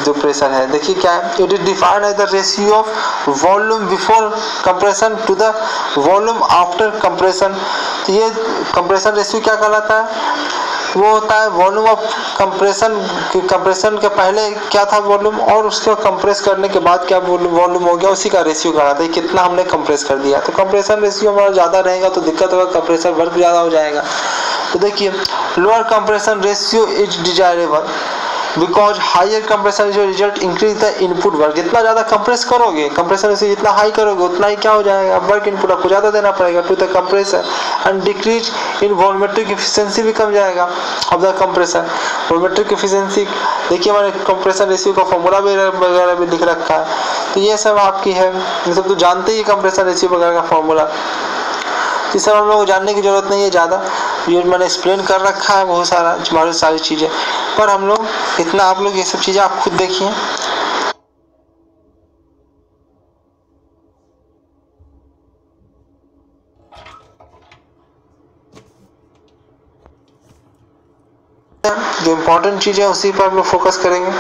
जो प्रेशर है। देखिए क्या है, it is defined as the ratio of volume before compression to the volume after compression. तो ये कंप्रेशन रेशियो क्या कहलाता है, वो होता है वॉल्यूम ऑफ कंप्रेशन के पहले क्या था वॉल्यूम, और उसको कंप्रेस करने के बाद क्या वॉल्यूम हो गया, उसी का रेशियो कहलाता है कितना हमने कंप्रेस कर दिया। तो कंप्रेशन रेशियो हमारा ज़्यादा रहेगा तो दिक्कत होगा, कंप्रेसर वर्क ज़्यादा हो जाएगा। तो देखिए lower compression ratio is desirable, because higher compressor जो result increase the input work, जितना ज़्यादा कंप्रेस करोगे, कंप्रेसर से जितना हाई करोगे उतना ही क्या हो जाएगा, वर्क इनपुट आपको ज़्यादा देना पड़ेगा to the compressor and decrease in volumetric efficiency भी कम जाएगा of the compressor. Volumetric efficiency देखिए हमारे कंप्रेसर रेशियो का फॉर्मूला वगैरह भी लिख रखा है, तो ये सब आपकी है, ये सब तो जानते ही कंप्रेसर रेशियो वगैरह का फॉर्मूला, ये सब हम लोग को जानने की जरूरत नहीं है ज़्यादा, ये मैंने एक्सप्लेन कर रखा है बहुत सारा बहुत सारी चीज़ें, पर हम लोग इतना आप लोग ये सब चीज़ें आप खुद देखिए। जो इम्पोर्टेंट चीज़ें उसी पर हम लोग फोकस करेंगे,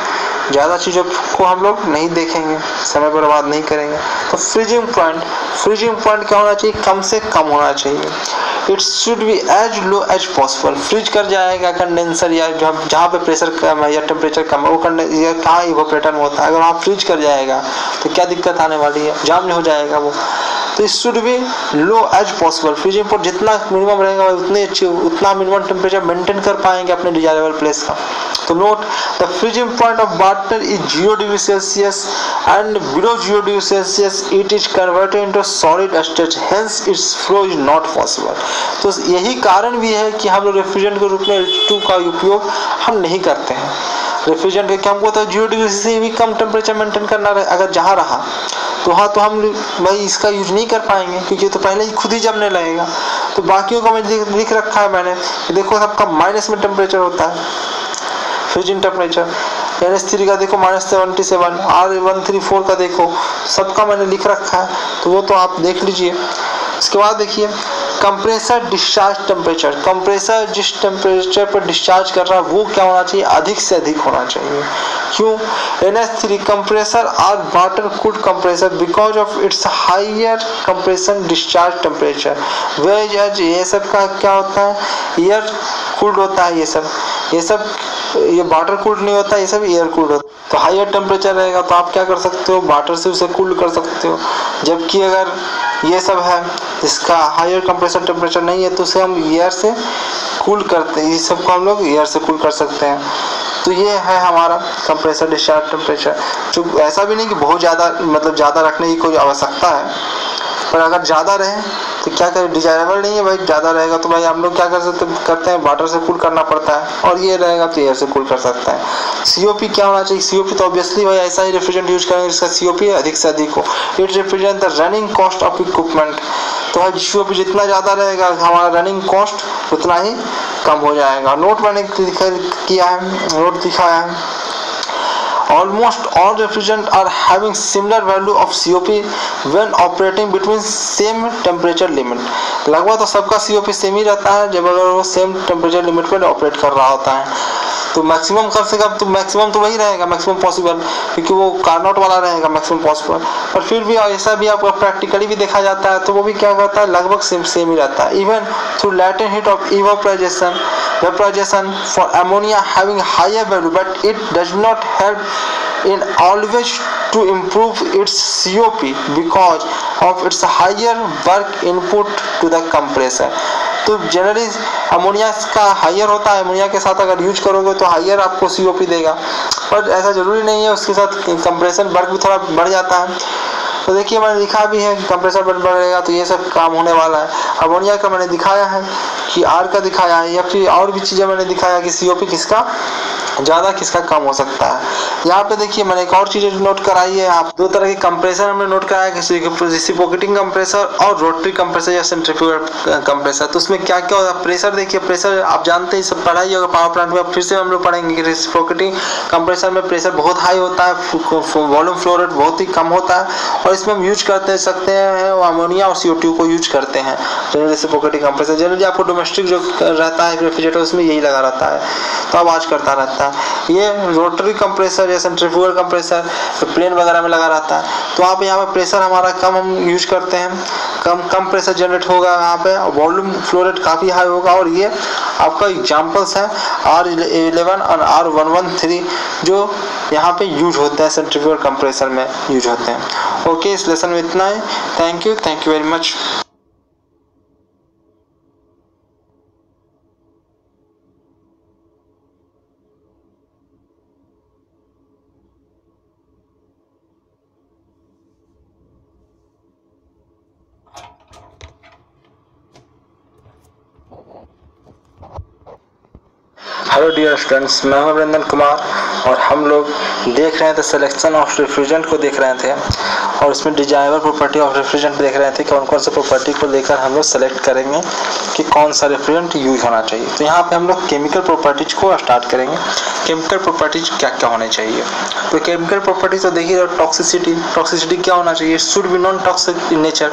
ज़्यादा चीज़ों को हम लोग नहीं देखेंगे, समय बर्बाद नहीं करेंगे। तो फ्रीजिंग पॉइंट क्या होना चाहिए, कम से कम होना चाहिए। It should be as low as possible. Freeze कर जाएगा कंडेंसर या जहाँ पे प्रेशर कम है या टेम्परेचर कम है, वो कंडेंसर कहाँ इवोपरेटर में होता है, अगर वहाँ फ्रीज कर जाएगा तो क्या दिक्कत आने वाली है, जाम नहीं हो जाएगा वो। तो it should be low as possible. Freezing point जितना मिनिमम रहेगा उतनी अच्छी, उतना मिनिमम टेम्परेचर मेंटेन कर पाएंगे अपने डिजायरेबल प्लेस का। तो note the freezing point of water is 0 degree Celsius and below 0 degree Celsius it is converted into solid state, hence it's flow is not possible. तो यही कारण भी है कि हम लोग रेफ्रिजरेंट के रूप में H2 का उपयोग हम नहीं करते हैं। रेफ्रिजरेंट के क्या हमको तो 0 डिग्री से भी कम टेम्परेचर मेंटेन करना अगर जहाँ रहा तो हाँ, तो हम भाई इसका यूज नहीं कर पाएंगे क्योंकि तो पहले ही खुद ही जमने लगेगा। तो बाकियों का मैं लिख रखा है मैंने, देखो सबका माइनस में टेम्परेचर होता है फ्रीजिंग टेम्परेचर। NH3 का देखो -77, R134 का देखो, सबका मैंने लिख रखा है, तो वो तो आप देख लीजिए। इसके बाद देखिए कंप्रेसर डिस्चार्ज टेम्परेचर। कंप्रेसर जिस टेम्परेचर पर डिस्चार्ज कर रहा है वो क्या होना चाहिए, अधिक से अधिक होना चाहिए। क्यों, NH3 compressor are water cooled compressor because of its higher compression discharge temperature. वेज ये सब का क्या होता है, एयर कूल्ड होता है, ये सब ये वाटर कूल्ड नहीं होता, ये सब एयर कूल्ड होता है। तो हायर टेम्परेचर रहेगा तो आप क्या कर सकते हो, वाटर से उसे कूल कर सकते हो। जबकि अगर ये सब है इसका हायर कंप्रेसर टेम्परेचर नहीं है तो उसे हम एयर से कूल करते हैं, इस सब को हम लोग एयर से कूल कर सकते हैं। तो ये है हमारा कंप्रेसर डिस्चार्ज टेम्परेचर। जो ऐसा भी नहीं कि बहुत ज़्यादा मतलब ज़्यादा रखने की कोई आवश्यकता है, पर अगर ज़्यादा रहे तो क्या करें, डिजायरेबल नहीं है भाई, ज़्यादा रहेगा तो भाई हम लोग क्या करते हैं वाटर से कूल करना पड़ता है, और ये रहेगा तो एयर से कूल कर सकता है। COP क्या होना चाहिए, COP तो ऑब्वियसली भाई ऐसा ही रेफ्रिजरेंट यूज करेंगे जिसका COP अधिक से अधिक हो। It represent the running cost of equipment. तो भाई COP जितना ज़्यादा रहेगा हमारा रनिंग कॉस्ट उतना ही कम हो जाएगा। नोट मैंने किया है, नोट दिखाया है। Almost all refrigerants are having similar value of COP when operating between same temperature limit। लगभग तो सबका COP सेम ही रहता है जब अगर वो सेम टेम्परेचर लिमिट पर ऑपरेट कर रहा होता है। तो मैक्सिमम कम से कम तो मैक्सिमम तो वही रहेगा, मैक्सिमम पॉसिबल, क्योंकि वो कार्नोट वाला रहेगा मैक्सिमम पॉसिबल। पर फिर भी ऐसा भी आपको प्रैक्टिकली भी देखा जाता है तो वो भी क्या करता है, लगभग सेम ही रहता है। Even through latent heat of evaporization for ammonia having higher value, but it does not help in always to improve its COP because of its higher work input to the compressor। तो generally ammonia का higher होता है, ammonia के साथ अगर use करोगे तो higher आपको COP देगा, पर ऐसा जरूरी नहीं है, उसके साथ कंप्रेशन वर्क भी थोड़ा बढ़ जाता है। तो देखिए मैंने लिखा भी है कि कंप्रेसर बढ़ेगा तो ये सब काम होने वाला है। अमोनिया का मैंने दिखाया है कि R का दिखाया है, या फिर और भी चीज़ें मैंने दिखाया कि COP किसका ज़्यादा किसका कम हो सकता है। यहाँ पे देखिए मैंने एक और चीज़ नोट कराई है, आप दो तरह के कंप्रेसर हमने नोट कराया है, रेसिप्रोकेटिंग कंप्रेसर और रोटरी कंप्रेसर या सेंट्रीफ्यूगल कंप्रेसर। तो उसमें क्या क्या होता है, प्रेशर देखिए, प्रेशर आप जानते हैं, सब पढ़ाई होगा पावर प्लांट में, फिर से हम लोग पढ़ेंगे कि रेसिप्रोकेटिंग कंप्रेसर में प्रेशर बहुत हाई होता है, वॉल्यूम फ्लो रेट बहुत ही कम होता है, और इसमें हम यूज करते सकते हैं अमोनिया और CO2 को यूज करते हैं। जनरली रेसिप्रोकेटिंग कंप्रेसर जनरली आपको डोमेस्टिक जो रहता है रेफ्रिजरेटर उसमें यही लगा रहता है, तो आवाज करता रहता है। ये रोटरी कंप्रेसर या सेंट्रीफ्यूगल कंप्रेसर प्लेन वगैरह में लगा रहता है, तो यहाँ पे प्रेशर हमारा कम हम यूज करते हैं, कम प्रेशर जनरेट होगा यहाँ पे, वॉल्यूम फ्लो रेट काफ़ी हाई होगा। और ये आपका एग्जांपल्स है R11 और R113 जो यहाँ पे यूज होते हैं, सेंट्रीफ्यूगल कंप्रेसर में यूज होते हैं। ओके, इस लेसन में इतना है। Thank you very much. Hello dear students, मैं हूं वृंदन कुमार और हम लोग देख रहे थे सिलेक्शन ऑफ रेफ्रिजरेंट को देख रहे थे और उसमें डिजाइवर प्रॉपर्टी ऑफ रेफ्रिजरेंट देख रहे थे कि कौन कौन से प्रॉपर्टी को लेकर हम लोग सेलेक्ट करेंगे कि कौन सा रेफ्रिजरेंट यूज होना चाहिए। तो यहाँ पे हम लोग केमिकल प्रॉपर्टीज को स्टार्ट करेंगे। केमिकल प्रॉपर्टीज क्या क्या होने चाहिए, तो केमिकल प्रॉपर्टीज तो देखिए, टॉक्सिसिटी। टॉक्सिसिटी क्या होना चाहिए, should be non toxic in nature.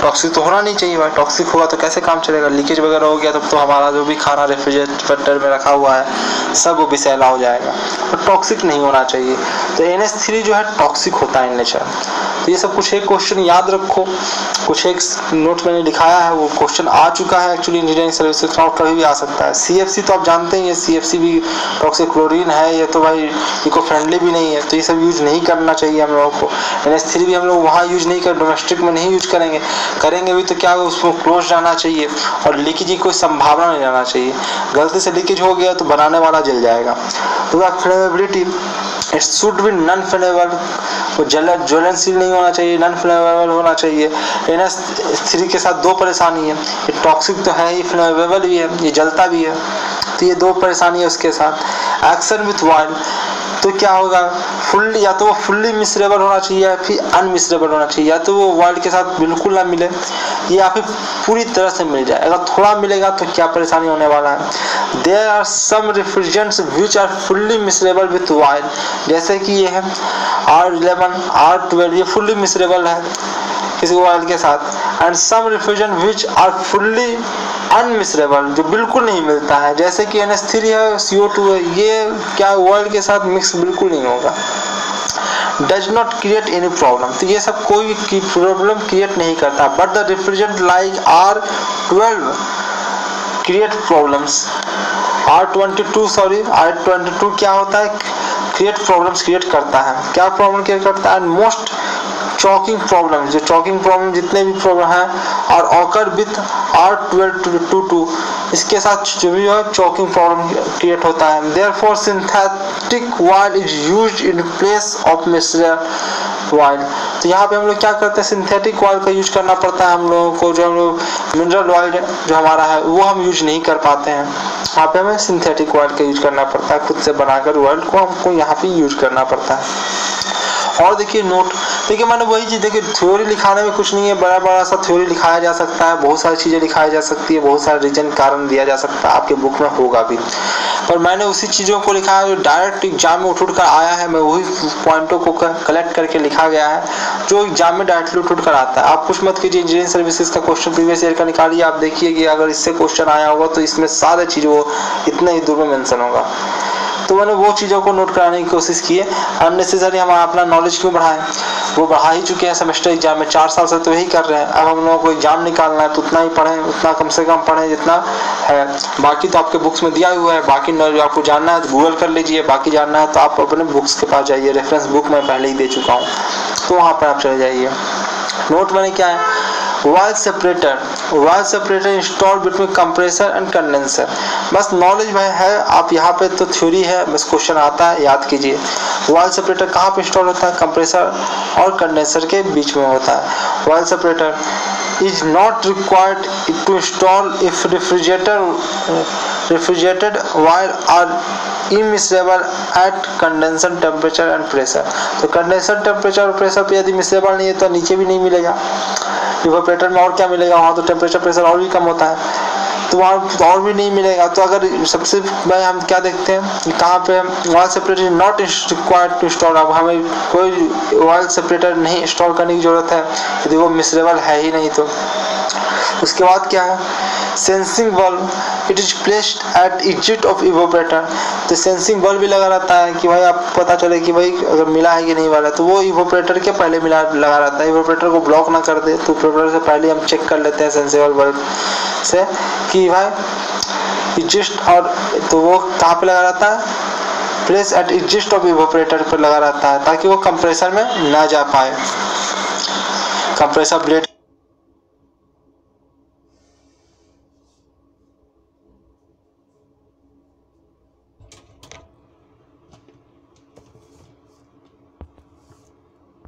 Toxic तो होना नहीं चाहिए भाई, टॉक्सिक होगा तो कैसे काम चलेगा, लीकेज वगैरह हो गया तब तो हमारा जो भी खाना रेफ्रिजरेटर में रखा हुआ है सब वो विषैला हो जाएगा। तो टॉक्सिक नहीं होना चाहिए। तो NH3 जो है टॉक्सिक होता है इन नेचर। तो ये सब कुछ एक क्वेश्चन याद रखो, कुछ एक नोट मैंने दिखाया है, वो क्वेश्चन आ चुका है एक्चुअली इंजीनियरिंग सर्विसेज में, कभी भी आ सकता है। CFC तो आप जानते ही हैं, CFC भी टॉक्सिक क्लोरीन है, ये तो भाई इको फ्रेंडली भी नहीं है, तो ये सब यूज नहीं करना चाहिए हम लोगों को। NH3 भी हम लोग वहाँ यूज नहीं कर, डोमेस्टिक में नहीं यूज करेंगे, करेंगे भी तो क्या होगा, उसको क्लोज जाना चाहिए और लीकेज की कोई संभावना नहीं रहना चाहिए। गलती से लीकेज हो गया तो बनाने वाला जल जाएगा। तो flammability, it should B non flammable, वो ज्वलनशील नहीं होना चाहिए, नॉन फ्लेमेबल होना चाहिए। NH3 के साथ दो परेशानी है, ये टॉक्सिक तो है ही, फ्लेमेबल भी है, ये जलता भी है, तो ये दो परेशानी है उसके साथ। एक्शन विथ ऑयल, तो क्या होगा, फुल्ली या तो वो फुल्ली मिसरेबल होना चाहिए या फिर अनमिसरेबल होना चाहिए, या तो वो ऑयल के साथ बिल्कुल ना मिले या फिर पूरी तरह से मिल जाए। अगर थोड़ा मिलेगा तो क्या परेशानी होने वाला है। There are some refrigerants which are fully miscible with oil, जैसे कि ये है R11, R12, ये फुल्ली मिसरेबल है किसी ऑयल के साथ। And some refrigerant which are fully immiscible, जो बिल्कुल नहीं मिलता है, जैसे कि NH3 है, CO2 है, ये क्या ऑयल के साथ मिक्स बिल्कुल नहीं होगा। Does not create any problem, तो ये सब कोई प्रॉब्लम क्रिएट नहीं करता। But the refrigerant like R12 create problems. R22 क्या होता है, क्रिएट प्रॉब्लम्स क्रिएट करता है। क्या प्रॉब्लम क्रिएट करता है, मोस्ट चॉकिंग प्रॉब्लम, जो चॉकिंग प्रॉब्लम जितने भी प्रॉब्लम है, और ऑकर विथ R1222, इसके साथ जो भी है चॉकिंग प्रॉब्लम क्रिएट होता है। Therefore synthetic oil is used in place of mineral oil. तो यहाँ पे हम लोग क्या करते हैं, सिंथेटिक ऑयल का यूज करना पड़ता है हम लोगों को। जो हम लोग मिनरल ऑयल जो हमारा है वो हम यूज नहीं कर पाते हैं, यहाँ पे हमें सिंथेटिक ऑयल का यूज करना पड़ता है, खुद से बनाकर ऑयल को हमको यहाँ पे यूज करना पड़ता है। और देखिए नोट, देखिए मैंने वही चीज़, देखिए थ्योरी लिखाने में कुछ नहीं है, बड़ा बड़ा सा थ्योरी लिखाया जा सकता है, बहुत सारी चीज़ें लिखाई जा सकती है, बहुत सारे रीजन कारण दिया जा सकता है, आपके बुक में होगा भी। पर मैंने उसी चीज़ों को लिखा है जो डायरेक्ट एग्जाम में उठ कर आया है, मैं वही पॉइंटों को कलेक्ट करके लिखा गया है जो एग्जाम में डायरेक्टली उठ कर आता है। आप कुछ मत कीजिए, इंजीनियरिंग सर्विसेज का क्वेश्चन प्रीवियस ईयर का निकालिए, आप देखिए कि अगर इससे क्वेश्चन आया होगा तो इसमें सारे चीज़ों इतने ही दूर में मेंशन होगा। तो मैंने वो चीज़ों को नोट कराने की कोशिश की है। अननेसेसरी हम अपना नॉलेज क्यों बढ़ाएं, वो बढ़ा ही चुके हैं सेमेस्टर एग्जाम में, 4 साल से तो यही कर रहे हैं। अब हम लोगों को एग्जाम निकालना है तो उतना ही पढ़ें, उतना कम से कम पढ़ें जितना है। बाकी तो आपके बुक्स में दिया हुआ है, बाकी नॉलेज आपको जानना है तो गूगल कर लीजिए, बाकी जानना है तो आप अपने बुक्स के पास जाइए, रेफरेंस बुक मैं पहले ही दे चुका हूँ, तो वहाँ पर आप चले जाइए। नोट मैंने क्या है, oil separator install between compressor and condenser. बस नॉलेज में है, आप यहाँ पे तो थ्योरी है, बस क्वेश्चन आता है, याद कीजिए। वाल सेपरेटर कहाँ पे इंस्टॉल होता है, कंप्रेसर और कंडेंसर के बीच में होता है। Oil separator is not required to install if refrigerant oil are immiscible at condenser temperature and pressure. तो कंडेंसर टेम्परेचर और प्रेशर पे यदि मिसेबल नहीं है तो नीचे भी नहीं मिलेगा। इवेपोरेटर में और क्या मिलेगा, वहाँ तो टेम्परेचर प्रेशर और भी कम होता है, तो वहाँ और भी नहीं मिलेगा। तो अगर सबसे पहले हम क्या देखते हैं, कहाँ पे oil separator not required to install, अब हमें कोई ऑयल सेपरेटर नहीं इंस्टॉल करने की जरूरत है यदि वो मिसरेबल है ही नहीं तो। उसके बाद क्या है, sensing bulb, it is placed at exit of evaporator. तो सेंसिंग बल्ब भी लगा रहता है कि भाई आप पता चले कि भाई अगर मिला है कि नहीं वाला, तो वो इवेपोरेटर के पहले लगा रहता है, इवेपोरेटर को ब्लॉक ना कर दे, तो इवेपोरेटर से पहले हम चेक कर लेते हैं सेंसिबल बल्ब से कि भाई एग्जिस्ट, और तो वो कहाँ पे लगा रहता है, place at exist of evaporator पर लगा रहता है, ताकि वो कंप्रेसर में ना जा पाए। कंप्रेसर ब्लेड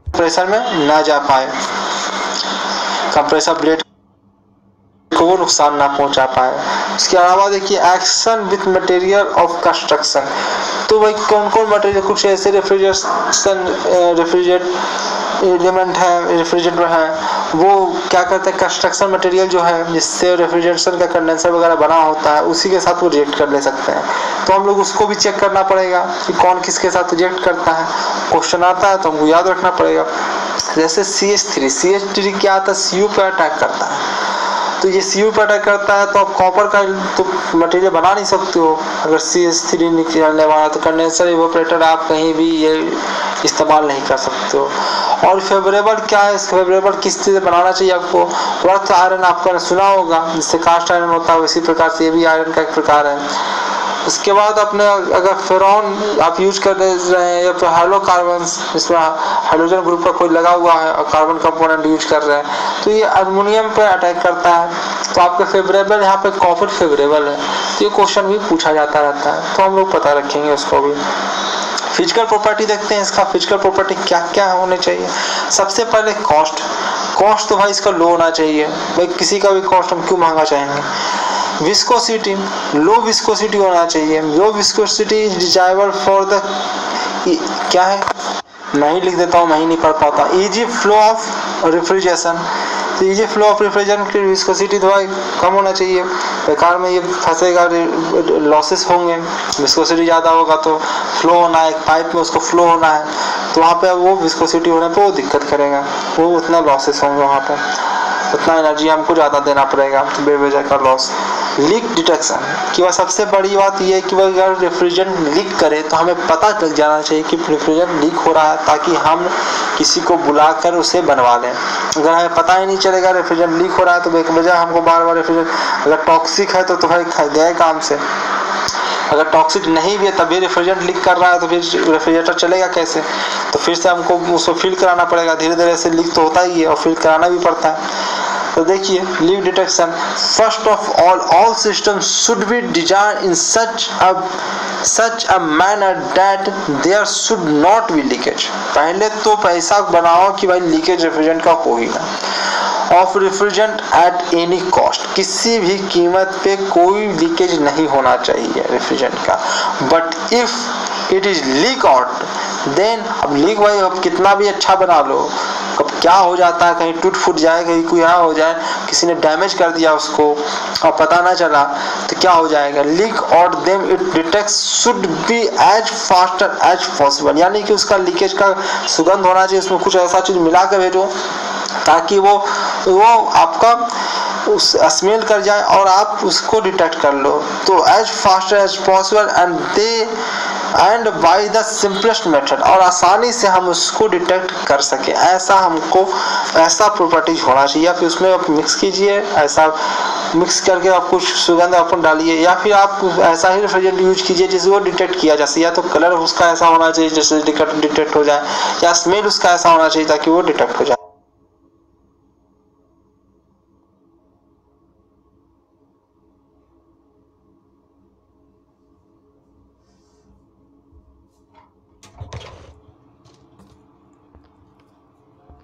कंप्रेसर में ना जा पाए। कंप्रेसर ब्लेड उसको वो नुकसान ना पहुंचा पाए। इसके अलावा देखिए action with material of construction, तो भाई कौन कौन मटेरियल, कुछ ऐसे रेफ्रिजरेट एलिमेंट है रेफ्रिजरेंट में है, वो क्या करते हैं कंस्ट्रक्शन मटेरियल जो है जिससे रेफ्रिजरेशन का कंडेंसर वगैरह बना होता है उसी के साथ वो रिएक्ट कर ले सकते हैं। तो हम लोग उसको भी चेक करना पड़ेगा कि कौन किसके साथ रिएक्ट करता है। क्वेश्चन आता है तो हमको याद रखना पड़ेगा। जैसे CH3 क्या आता है, CU पे अटैक करता है, तो ये CU पे अटैक करता है तो आप कॉपर का तो मटेरियल बना नहीं सकते हो अगर CH3 निकलने वाला, तो कंडेंसर इवेपोरेटर आप कहीं भी ये इस्तेमाल नहीं कर सकते हो। और फेवरेबल क्या है, फेवरेबल किस चीज़ से बनाना चाहिए आपको, वर्थ आयरन आपका सुना होगा, जिससे कास्ट आयरन होता है उसी प्रकार से ये भी आयरन का एक प्रकार है। उसके बाद अपने अगर फेरॉन आप यूज कर रहे हैं या फिर हाइड्रोकार्बन, इसमें हाइड्रोजन ग्रुप का कोई लगा हुआ है और कार्बन कंपोनेंट यूज कर रहे हैं, तो ये अल्युमिनियम पर अटैक करता है, तो आपके फेवरेबल यहाँ पे कॉपर फेवरेबल है, तो ये क्वेश्चन भी पूछा जाता रहता है, तो हम लोग पता रखेंगे उसको भी। फिजिकल प्रॉपर्टी देखते हैं, इसका फिजिकल प्रॉपर्टी क्या क्या होने चाहिए। सबसे पहले कॉस्ट तो भाई इसका लो होना चाहिए, भाई किसी का भी कॉस्ट हम क्यों महंगा चाहेंगे। विस्कोसिटी, लो विस्कोसिटी होना चाहिए, low viscosity is desirable for the, क्या है मैं ही लिख देता हूँ, मैं ही नहीं पढ़ पाता। इजी फ्लो ऑफ रेफ्रिजरेशन, तो इजी फ्लो ऑफ रेफ्रिजरेशन की विस्कोसिटी तो भाई कम होना चाहिए, बेकार में ये फंसेगा, लॉसेस होंगे। विस्कोसिटी ज़्यादा होगा तो फ्लो होना है, एक पाइप में उसको फ्लो होना है, तो वहाँ पे वो विस्कोसिटी होने पे वो दिक्कत करेगा, वो उतना लॉसेस होंगे, वहाँ पे उतना एनर्जी हमको ज़्यादा देना पड़ेगा, तो बेवजह का लॉस। लीक डिटेक्शन की वह सबसे बड़ी बात यह है कि वह अगर रेफ्रिजरेंट लीक करे तो हमें पता लग जाना चाहिए कि रेफ्रिजरेंट लीक हो रहा है, ताकि हम किसी को बुलाकर उसे बनवा लें। अगर हमें पता ही नहीं चलेगा रेफ्रिजरेंट लीक हो रहा है तो बेवजह हमको बार बार रेफ्रिजरेंट, अगर टॉक्सिक है तो भाई गए काम से, अगर टॉक्सिक नहीं भी है तभी रेफ्रिजरेंट लीक कर रहा है तो फिर रेफ्रिजरेटर चलेगा कैसे, तो फिर से हमको उसको फिल कराना पड़ेगा, धीरे धीरे से लीक तो होता ही है और फिल कराना भी पड़ता है। तो देखिए leak detection, first of all systems should be design in such a manner that there should not be leakage। पहले तो ऐसा बनाओ कि भाई लीकेज रेफ्रिजरेंट का हो ही ना। Of refrigerant at any cost, किसी भी कीमत पे कोई लीकेज नहीं होना चाहिए रेफ्रिजरेंट का। But if it is leak out then, अब लीक भाई अब कितना भी अच्छा बना लो, कब क्या हो जाता है, कहीं टूट फूट जाए, कहीं कोई यहाँ हो जाए, किसी ने डैमेज कर दिया उसको और पता ना चला तो क्या हो जाएगा। Leak out them it detects should be as faster as possible, यानी कि उसका लीकेज का सुगंध होना चाहिए, उसमें कुछ ऐसा चीज मिला कर भेजो ताकि वो आपका उस स्मेल कर जाए और आप उसको डिटेक्ट कर लो। तो as fast as possible and by the simplest method, और आसानी से हम उसको डिटेक्ट कर सके, ऐसा प्रॉपर्टीज होना चाहिए। या फिर उसमें आप मिक्स कीजिए, ऐसा मिक्स करके आप कुछ सुगंध अपन डालिए, या फिर आप ऐसा ही रेफ्रिजरेंट यूज कीजिए जिससे वो डिटेक्ट किया जा सके। या तो कलर उसका ऐसा होना चाहिए जिससे डिटेक्ट हो जाए, या स्मेल उसका ऐसा होना चाहिए ताकि वो डिटेक्ट हो जाए।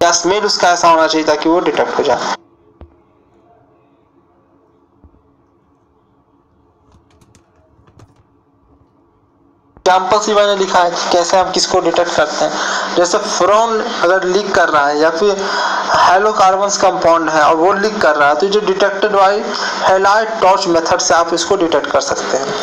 या स्मेल उसका ऐसा होना चाहिए ताकि वो डिटेक्ट हो जाए। एग्जाम्पल ही मैंने लिखा है कि कैसे हम किसको डिटेक्ट करते हैं। जैसे फ्लोरोन अगर लीक कर रहा है या फिर हाइड्रोकार्बन कंपाउंड है और वो लीक कर रहा है, तो जो detected by halide torch method से आप इसको डिटेक्ट कर सकते हैं।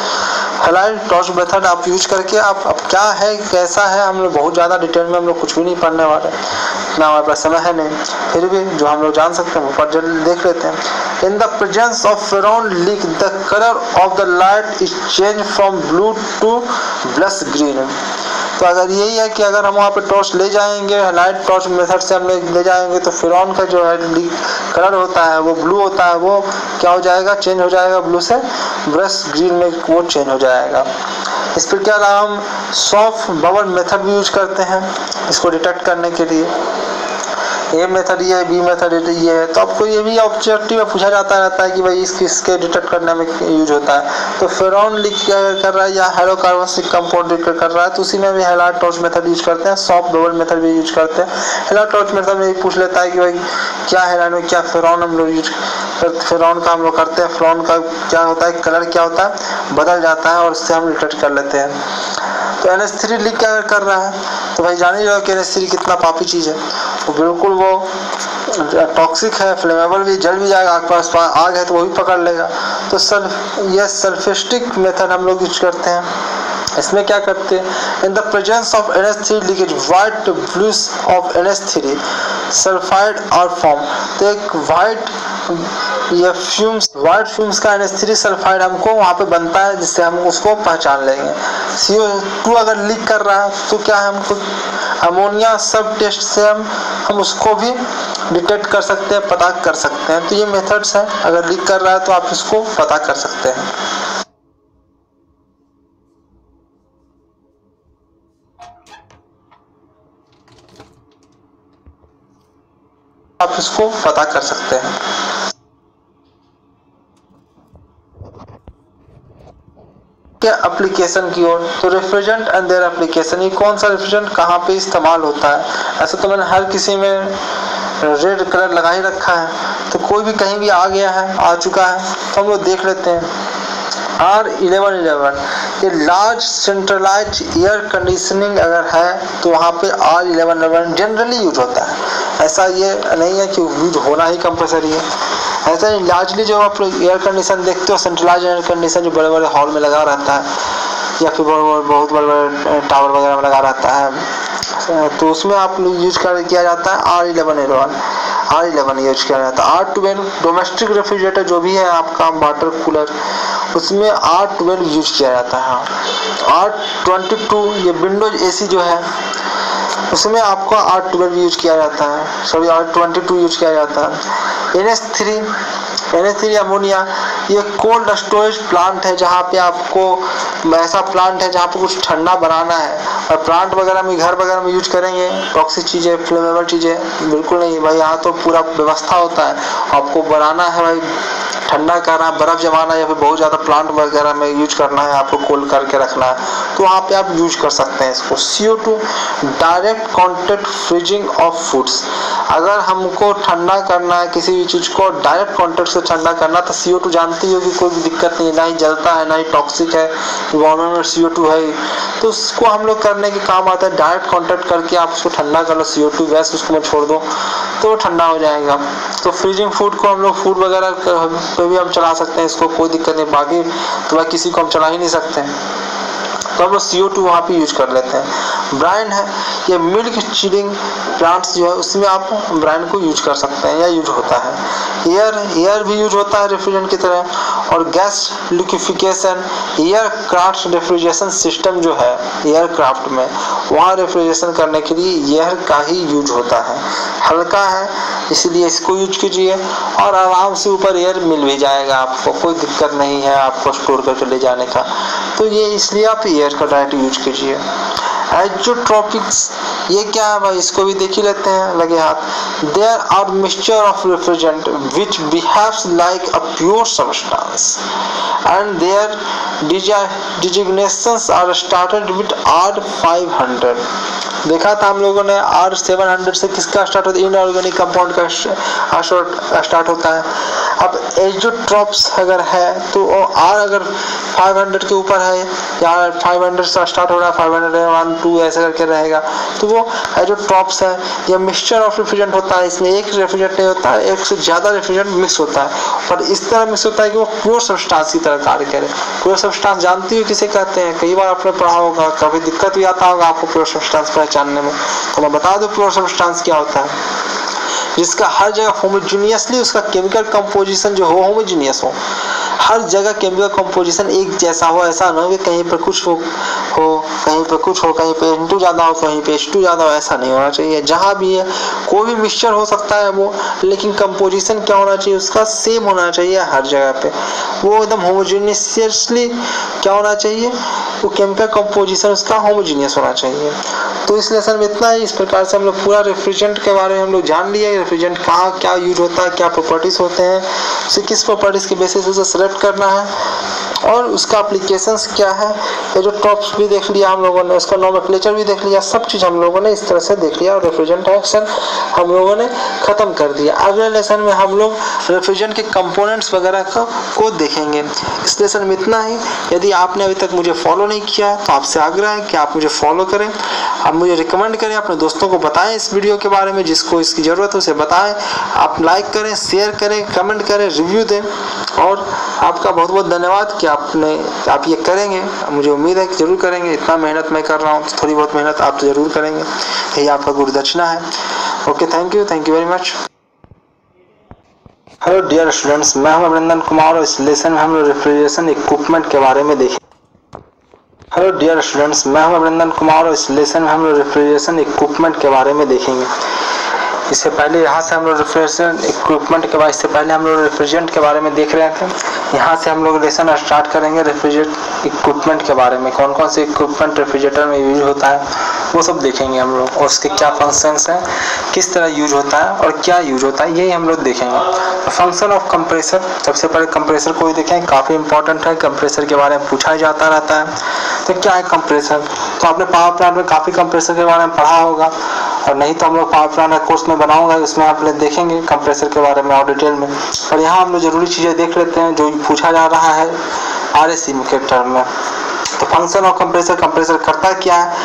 हैलाइड टॉर्च मेथड आप यूज करके आप अब क्या है कैसा है, हम लोग बहुत ज़्यादा डिटेल में हम लोग कुछ भी नहीं पढ़ने वाले, इतना हमारे पास समय है नहीं, फिर भी जो हम लोग जान सकते हैं वो पर जल्द देख लेते हैं। In the presence of fluorine leak the colour of the light is change from blue to bluish green. तो अगर यही है कि अगर हम वहाँ पे टॉर्च ले जाएंगे, लाइट टॉर्च मेथड से हम ले जाएंगे, तो फ्लोरोन का जो है कलर होता है वो ब्लू होता है, वो क्या हो जाएगा, चेंज हो जाएगा, ब्लू से ब्रश ग्रीन में वो चेंज हो जाएगा। इस पर क्या हम सॉफ्ट बबल मेथड भी यूज करते हैं इसको डिटेक्ट करने के लिए। ए मेथड ये है, बी मेथड ये है, तो आपको ये भी ऑब्जेक्टिव में पूछा जाता रहता है कि भाई इसके डिटेक्ट करने में यूज होता है। तो फेरॉन लीक कर रहा है या हाइड्रोकार्बन से कंपाउंड कर रहा है तो उसी में भी हैलाइड टॉर्च मेथड यूज करते हैं, सॉफ्ट बबल मेथड भी यूज करते हैं। हैलाइड टॉर्च मेथड में पूछ लेता है कि भाई क्या हैलाइड में क्या फेरॉन हम लोग यूज फेरॉन का हम लोग करते हैं, फेरॉन का क्या होता है, कलर क्या होता है, बदल जाता है और उससे हम डिटेक्ट कर लेते हैं। तो NH3 लीक क्या कर रहा है, तो भाई जान ही रहो कि NH3 कितना पापी चीज़ है, वो बिल्कुल वो टॉक्सिक है, फ्लेमेबल भी, जल भी जाएगा, आपके पास आग है तो वो भी पकड़ लेगा। तो ये सल्फेस्टिक मेथड हम लोग यूज करते हैं। इसमें क्या करते हैं, in the presence of NH3 leakage white blues of NH3 sulphide और फॉर्म। तो एक वाइट फ्यूम्स का NH3 सल्फाइड हमको वहाँ पे बनता है जिससे हम उसको पहचान लेंगे। CO2 अगर लीक कर रहा है तो क्या है, हमको अमोनिया सब टेस्ट से हम उसको भी डिटेक्ट कर सकते हैं, पता कर सकते हैं। तो ये मेथड्स हैं, अगर लीक कर रहा है तो आप इसको पता कर सकते हैं, आप इसको पता कर सकते हैं। एप्लीकेशन की ओर, तो रेफ्रिजरेंट एंड देयर एप्लीकेशन, ये कौन सा रेफ्रिजरेंट कहाँ पे इस्तेमाल होता है। ऐसा तो मैंने हर किसी में रेड कलर लगा ही रखा है, तो कोई भी कहीं भी आ गया है, आ चुका है तो हम लोग देख लेते हैं। R1111 ये लार्ज सेंट्रलाइज एयर कंडीशनिंग अगर है तो वहाँ पे R1111 जनरली यूज होता है। ऐसा ये नहीं है कि यूज होना ही कंपल्सरी है। ऐसा ही लार्जली जो आप एयर कंडीशन देखते हो, सेंट्रलाइज एयर कंडीशन जो बड़े बड़े हॉल में लगा रहता है या फिर बहुत बड़े बड़े टावर वगैरह में लगा रहता है, तो उसमें आप यूज किया जाता है R11 यूज किया जाता है। R12 डोमेस्टिक रेफ्रिजरेटर जो भी है आपका वाटर कूलर, उसमें R12 यूज किया जाता है। R22 ये विंडोज AC जो है उसमें आपको R12 यूज किया जाता है, सॉरी R22 यूज किया जाता है। NH3 अमोनिया ये कोल्ड स्टोरेज प्लांट है, जहाँ पे आपको ऐसा प्लांट है जहाँ पे कुछ ठंडा बनाना है, और प्लांट वगैरह में घर वगैरह में यूज करेंगे टॉक्सिक चीज़ें, फ्लेमेबल चीज़ें बिल्कुल नहीं भाई। यहाँ तो पूरा व्यवस्था होता है, आपको बनाना है भाई, ठंडा करना, बर्फ जमाना या फिर बहुत ज़्यादा प्लांट वगैरह में यूज करना है, आपको कोल्ड करके रखना है, तो वहाँ पे आप यूज कर सकते हैं इसको। CO2 direct contact freezing of foods, अगर हमको ठंडा करना है किसी भी चीज़ को डायरेक्ट कॉन्टेक्ट से ठंडा करना, तो CO2 जानती हो कि कोई भी दिक्कत नहीं, ना ही जलता है ना ही टॉक्सिक है, इन्वायरमेंट में CO2 है, तो उसको हम लोग करने के काम आता है। डायरेक्ट कॉन्टेक्ट करके आप उसको ठंडा कर लो, CO2 गैस उसको में छोड़ दो तो ठंडा हो जाएगा। तो फ्रीजिंग फूड को हम लोग फूड वगैरह पे भी हम चला सकते हैं, इसको कोई दिक्कत नहीं। बाकी तो भाई किसी को हम चला ही नहीं सकते हैं, तो हम लोग CO2 वहाँ पे यूज कर लेते हैं। ब्राइन है ये मिल्क चिलिंग प्लांट्स जो है उसमें आप ब्राइन को यूज कर सकते हैं या यूज होता है। एयर भी यूज होता है रेफ्रिजरेंट की तरह, और gas liquefaction, aircraft refrigeration system जो है एयरक्राफ्ट में, वहाँ रेफ्रिजरेशन करने के लिए एयर का ही यूज होता है। हल्का है इसलिए इसको यूज कीजिए, और आराम से ऊपर एयर मिल भी जाएगा आपको, कोई दिक्कत नहीं है आपको स्टोर करके ले जाने का, तो ये इसलिए आप एयर का डायरेक्ट यूज कीजिए। एजोट्रोपिक्स ये क्या है भाई, इसको भी देख ही लेते हैं लगे हाथ। There are mixture of refrigerant which behaves like a pure substance and their designations are started with R500। देखा था हम लोगों ने R700 से किसका स्टार्ट होता है, इनऑर्गेनिक कंपाउंड का स्टार्ट होता है। अब एजोट्रोप्स अगर है तो R अगर 500 के ऊपर है या 500 से स्टार्ट हो रहा है, 501 2 ऐसे करके रहेगा, तो वो एजोट्रोप्स है। यह मिक्सचर ऑफ रेफ्रिजरेंट होता है, इसमें एक रेफ्रिजरेंट नहीं होता है, एक से ज़्यादा रेफ्रिजरेंट मिक्स होता है, पर इस तरह मिक्स होता है कि वो प्योर सब्सटेंस की तरह कार्य करे। प्योर सब्सटेंस जानती हो किसे कहते हैं, कई बार आपने पढ़ा होगा, कभी दिक्कत भी आता होगा आपको प्योर सब्सटेंस पहचानने में, तो मैं बता दूं प्योर सब्सटेंस क्या होता है। जिसका हर जगह होमोजीनियसली उसका केमिकल कंपोजिशन जो हो होमोजीनियस हो, हर जगह केमिकल कंपोजिशन एक जैसा हो, ऐसा ना हो कि कहीं पर कुछ हो कहीं पर कुछ हो, कहीं पे N2 ज़्यादा हो कहीं पे H2 ज़्यादा हो, ऐसा नहीं होना चाहिए। जहाँ भी है कोई भी मिक्सचर हो सकता है वो, लेकिन कंपोजिशन क्या होना चाहिए उसका सेम होना चाहिए हर जगह पे, वो एकदम होमोजीनियसली क्या होना चाहिए, वो केमिकल कंपोजिशन उसका होमोजीनियस होना चाहिए। तो इस लेसन में इतना ही। इस प्रकार से हम लोग पूरा रेफ्रिजरेंट के बारे में हम लोग जान लिए। रेफ्रिजरेंट कहाँ क्या यूज होता है, क्या प्रॉपर्टीज होते हैं, उसे किस प्रॉपर्टीज के बेसिस उसे सेलेक्ट करना है और उसका एप्लीकेशंस क्या है। ये जो टॉप्स भी देख लिया हम लोगों ने, उसका नोमेंक्लेचर भी देख लिया, सब चीज़ हम लोगों ने इस तरह से देख लिया और रेफ्रिजरेंट एक्शन हम लोगों ने ख़त्म कर दिया। अगले लेसन में हम लोग रेफ्रिजरेंट के कंपोनेंट्स वगैरह को देखेंगे। इस लेसन में इतना ही। यदि आपने अभी तक मुझे फॉलो नहीं किया है तो आपसे आग्रह है कि आप मुझे फॉलो करें, आप मुझे रिकमेंड करें, अपने दोस्तों को बताएं इस वीडियो के बारे में, जिसको इसकी ज़रूरत है उसे बताएं। आप लाइक करें, शेयर करें, कमेंट करें, रिव्यू दें और आपका बहुत बहुत धन्यवाद कि आप ये करेंगे। मुझे उम्मीद है कि ज़रूर करेंगे। इतना मेहनत मैं कर रहा हूँ तो थोड़ी बहुत मेहनत आप तो ज़रूर करेंगे, यही आपका गुरुदक्षिणा है। Okay, thank you very much. Hello dear students, मैं हूं अभिनंदन कुमार और इस लेसन में हम लोग रेफ्रिजरेशन इक्विपमेंट के बारे में देखेंगे। हेलो डियर स्टूडेंट्स, मैं हूं अभिनंदन कुमार और इस लेसन में हम लोग रेफ्रिजरेशन इक्विपमेंट के बारे में देखेंगे। इससे पहले यहाँ से हम लोग रेफ्रिजरेशन इक्विपमेंट के बाद इससे पहले हम लोग रेफ्रिजरेंट के बारे में देख रहे थे। यहाँ से हम लोग लेसन स्टार्ट करेंगे रेफ्रिजरेट इक्विपमेंट के बारे में। कौन कौन से इक्विपमेंट रेफ्रिजरेटर में यूज होता है वो सब देखेंगे हम लोग, और उसके क्या फंक्शंस हैं, किस तरह यूज होता है और क्या यूज होता है, यही हम लोग देखेंगे। तो फंक्शन ऑफ कंप्रेसर, सबसे पहले कंप्रेसर को ही देखें, काफ़ी इंपॉर्टेंट है। कंप्रेसर के बारे में पूछा जाता रहता है। तो क्या है कंप्रेसर? तो आपने पावर प्लांट में काफ़ी कंप्रेसर के बारे में पढ़ा होगा, और नहीं तो हम लोग पावर प्लांट का कोर्स में बनाऊंगा, उसमें आप लोग देखेंगे कंप्रेसर के बारे में और डिटेल में। और यहाँ हम लोग जरूरी चीज़ें देख लेते हैं जो पूछा जा रहा है RAC के टर्म में। तो फंक्शन ऑफ कंप्रेसर, कंप्रेसर करता क्या है,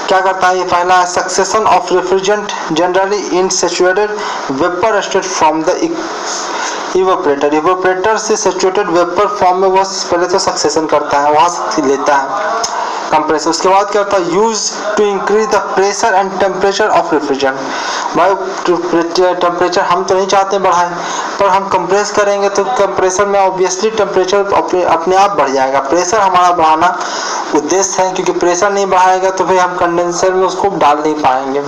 क्या करता है? ये पहला है succession of refrigerant generally in saturated vapour state from the evaporator. Evaporator से सैचुरेटेड वेपर फॉर्म में वो पहले तो सक्सेशन करता है, वहाँ से लेता है कंप्रेसर। उसके बाद क्या होता है? Use to increase the pressure and temperature of refrigerant. भाई टेम्परेचर हम तो नहीं चाहते बढ़ाएं, पर हम कंप्रेस करेंगे तो कंप्रेसर में ऑब्वियसली टेम्परेचर अपने आप बढ़ जाएगा। प्रेशर हमारा बढ़ाना उद्देश्य है, क्योंकि प्रेशर नहीं बढ़ाएगा तो फिर हम कंडेंसर में उसको डाल नहीं पाएंगे।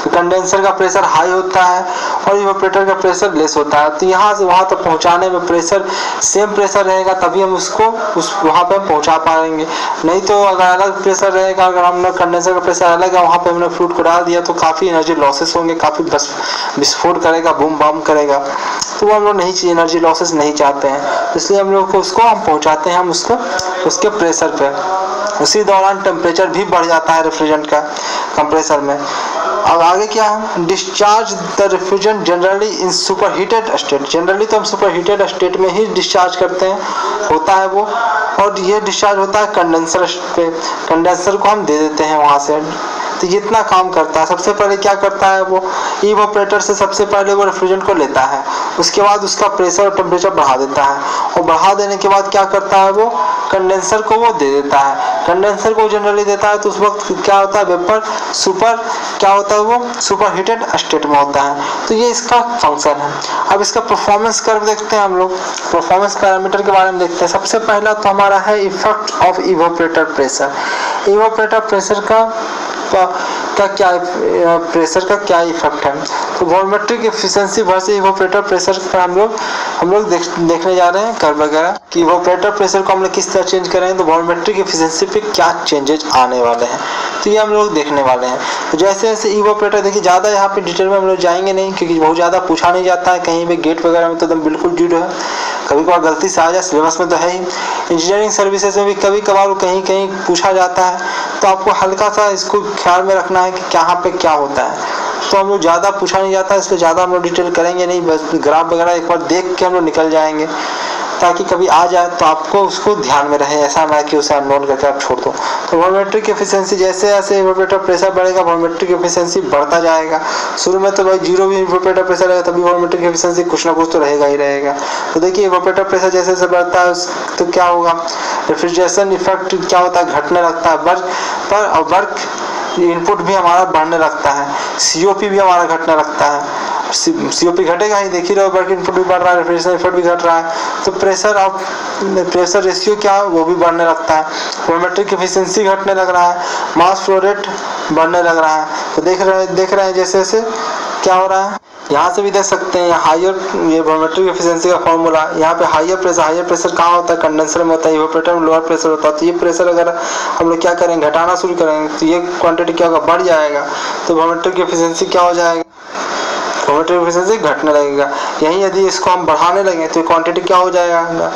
तो कंडेंसर का प्रेशर हाई होता है और इवेपोरेटर का प्रेशर लेस होता है। तो यहाँ से वहाँ तक पहुँचाने में प्रेशर सेम प्रेशर रहेगा, तभी हम उसको वहाँ पर पहुँचा पाएंगे। नहीं तो अगर अलग प्रेशर रहेगा, अगर हमने कंडेंसर का प्रेशर अलग है, वहाँ पे हमने फ्लूइड को डाल दिया तो काफ़ी एनर्जी लॉसेस होंगे, काफ़ी विस्फोट करेगा, बूम बम करेगा। तो वो हम लोग नहीं चाहिए, एनर्जी लॉसेस नहीं चाहते हैं, इसलिए हम लोग को उसको हम पहुँचाते हैं हम उसके प्रेशर पे। उसी दौरान टेम्परेचर भी बढ़ जाता है रेफ्रिजरेंट का कंप्रेसर में। अब आगे क्या है? Discharge the refrigerant generally in super heated state. Generally तो हम सुपर हीटेड स्टेट में ही डिस्चार्ज करते हैं, होता है वो, और ये डिस्चार्ज होता है कंडेंसर पे। कंडेंसर को हम दे देते हैं वहाँ से। तो जितना काम करता है, सबसे पहले क्या करता है वो? इवेपोरेटर से सबसे पहले वो रेफ्रिजरेंट को लेता है, उसके बाद उसका प्रेशर और टेम्परेचर बढ़ा देता है, और बढ़ा देने के बाद क्या करता है वो? कंडेंसर को वो दे देता है। कंडेंसर को जनरली देता है तो उस वक्त क्या होता है? वेपर सुपर क्या होता है वो? सुपर हीटेड स्टेट में होता है। तो ये इसका फंक्शन है। अब इसका परफॉर्मेंस कर्व देखते हैं हम लोग, परफॉर्मेंस पैरामीटर के बारे में देखते हैं। सबसे पहला तो हमारा है effect of evaporator pressure. Evaporator pressure का प्रेशर का क्या इफेक्ट है? तो volumetric efficiency versus evaporator pressure पर हम लोग देखने जा रहे हैं कर्व वगैरह कि इवेपोरेटर प्रेशर को हम लोग किस तरह चेंज करेंगे, तो वॉल्यूमेट्रिक एफिशिएंसी पे क्या चेंजेस आने वाले हैं, तो ये हम लोग देखने वाले हैं। तो जैसे जैसे इवेपोरेटर, देखिए ज़्यादा यहाँ पे डिटेल में हम लोग जाएंगे नहीं, क्योंकि बहुत ज़्यादा पूछा नहीं जाता है कहीं भी। गेट वगैरह में तो एकदम बिल्कुल जीरो है, कभी कभार गलती से आ जाए, सिलेबस में तो है ही। इंजीनियरिंग सर्विसेज में भी कभी कभार कहीं कहीं पूछा जाता है, तो आपको हल्का सा इसको ख्याल में रखना है कि कहाँ पे क्या होता है। तो हम लोग ज़्यादा पूछा नहीं जाता, इसलिए ज़्यादा हम लोग डिटेल करेंगे नहीं, बस ग्राफ वगैरह एक बार देख के हम लोग निकल जाएंगे, ताकि कभी आ जाए तो आपको उसको ध्यान में रहे, ऐसा ना कि उसे अननोन करके आप छोड़ दो। तो वॉल्यूमेट्रिक एफिशिएंसी जैसे जैसे इवेपोरेटर प्रेशर बढ़ेगा, वॉल्यूमेट्रिक एफिशिएंसी बढ़ता जाएगा। शुरू में तो भाई जीरो भी इवेपोरेटर प्रेशर रहेगा, तभी वॉल्यूमेट्रिक एफिशिएंसी कुछ ना कुछ तो रहेगा ही रहेगा। तो देखिए इवेपोरेटर प्रेशर जैसे जैसे बढ़ता है तो क्या होगा? रेफ्रिजरेशन इफेक्ट क्या होता है? घटने लगता है वर्क पर, और वर्क इनपुट भी हमारा बढ़ने लगता है, COP भी हमारा घटने लगता है। COP घटेगा ही, देख ही रहे हो, वर्क इनपुट भी बढ़ रहा है, रेफ्रिजरेशन इफेक्ट भी घट रहा है, तो प्रेशर रेशियो क्या है वो भी बढ़ने लगता है। वॉल्यूमेट्रिक एफिशिएंसी घटने लग रहा है, मास फ्लो रेट बढ़ने लग रहा है। तो देख रहे हैं जैसे जैसे क्या हो रहा है, यहाँ से भी देख सकते हैं हायर, ये वॉल्यूमेट्रिक एफिशिएंसी का फॉर्मूला। यहाँ पे हायर प्रेशर कहाँ होता है, कंडेंसर में होता है, इवेपोरेटर में लोअर प्रेशर होता है। तो ये प्रेशर अगर हम लोग क्या करेंगे, घटाना शुरू करेंगे तो ये क्वांटिटी क्या होगा, बढ़ जाएगा, तो वॉल्यूमेट्रिक एफिशिएंसी क्या हो जाएगा, वॉल्यूमेट्रिक एफिशिएंसी घटने लगेगा। यहीं यदि इसको हम बढ़ाने लगे तो क्वांटिटी क्या हो जाएगा,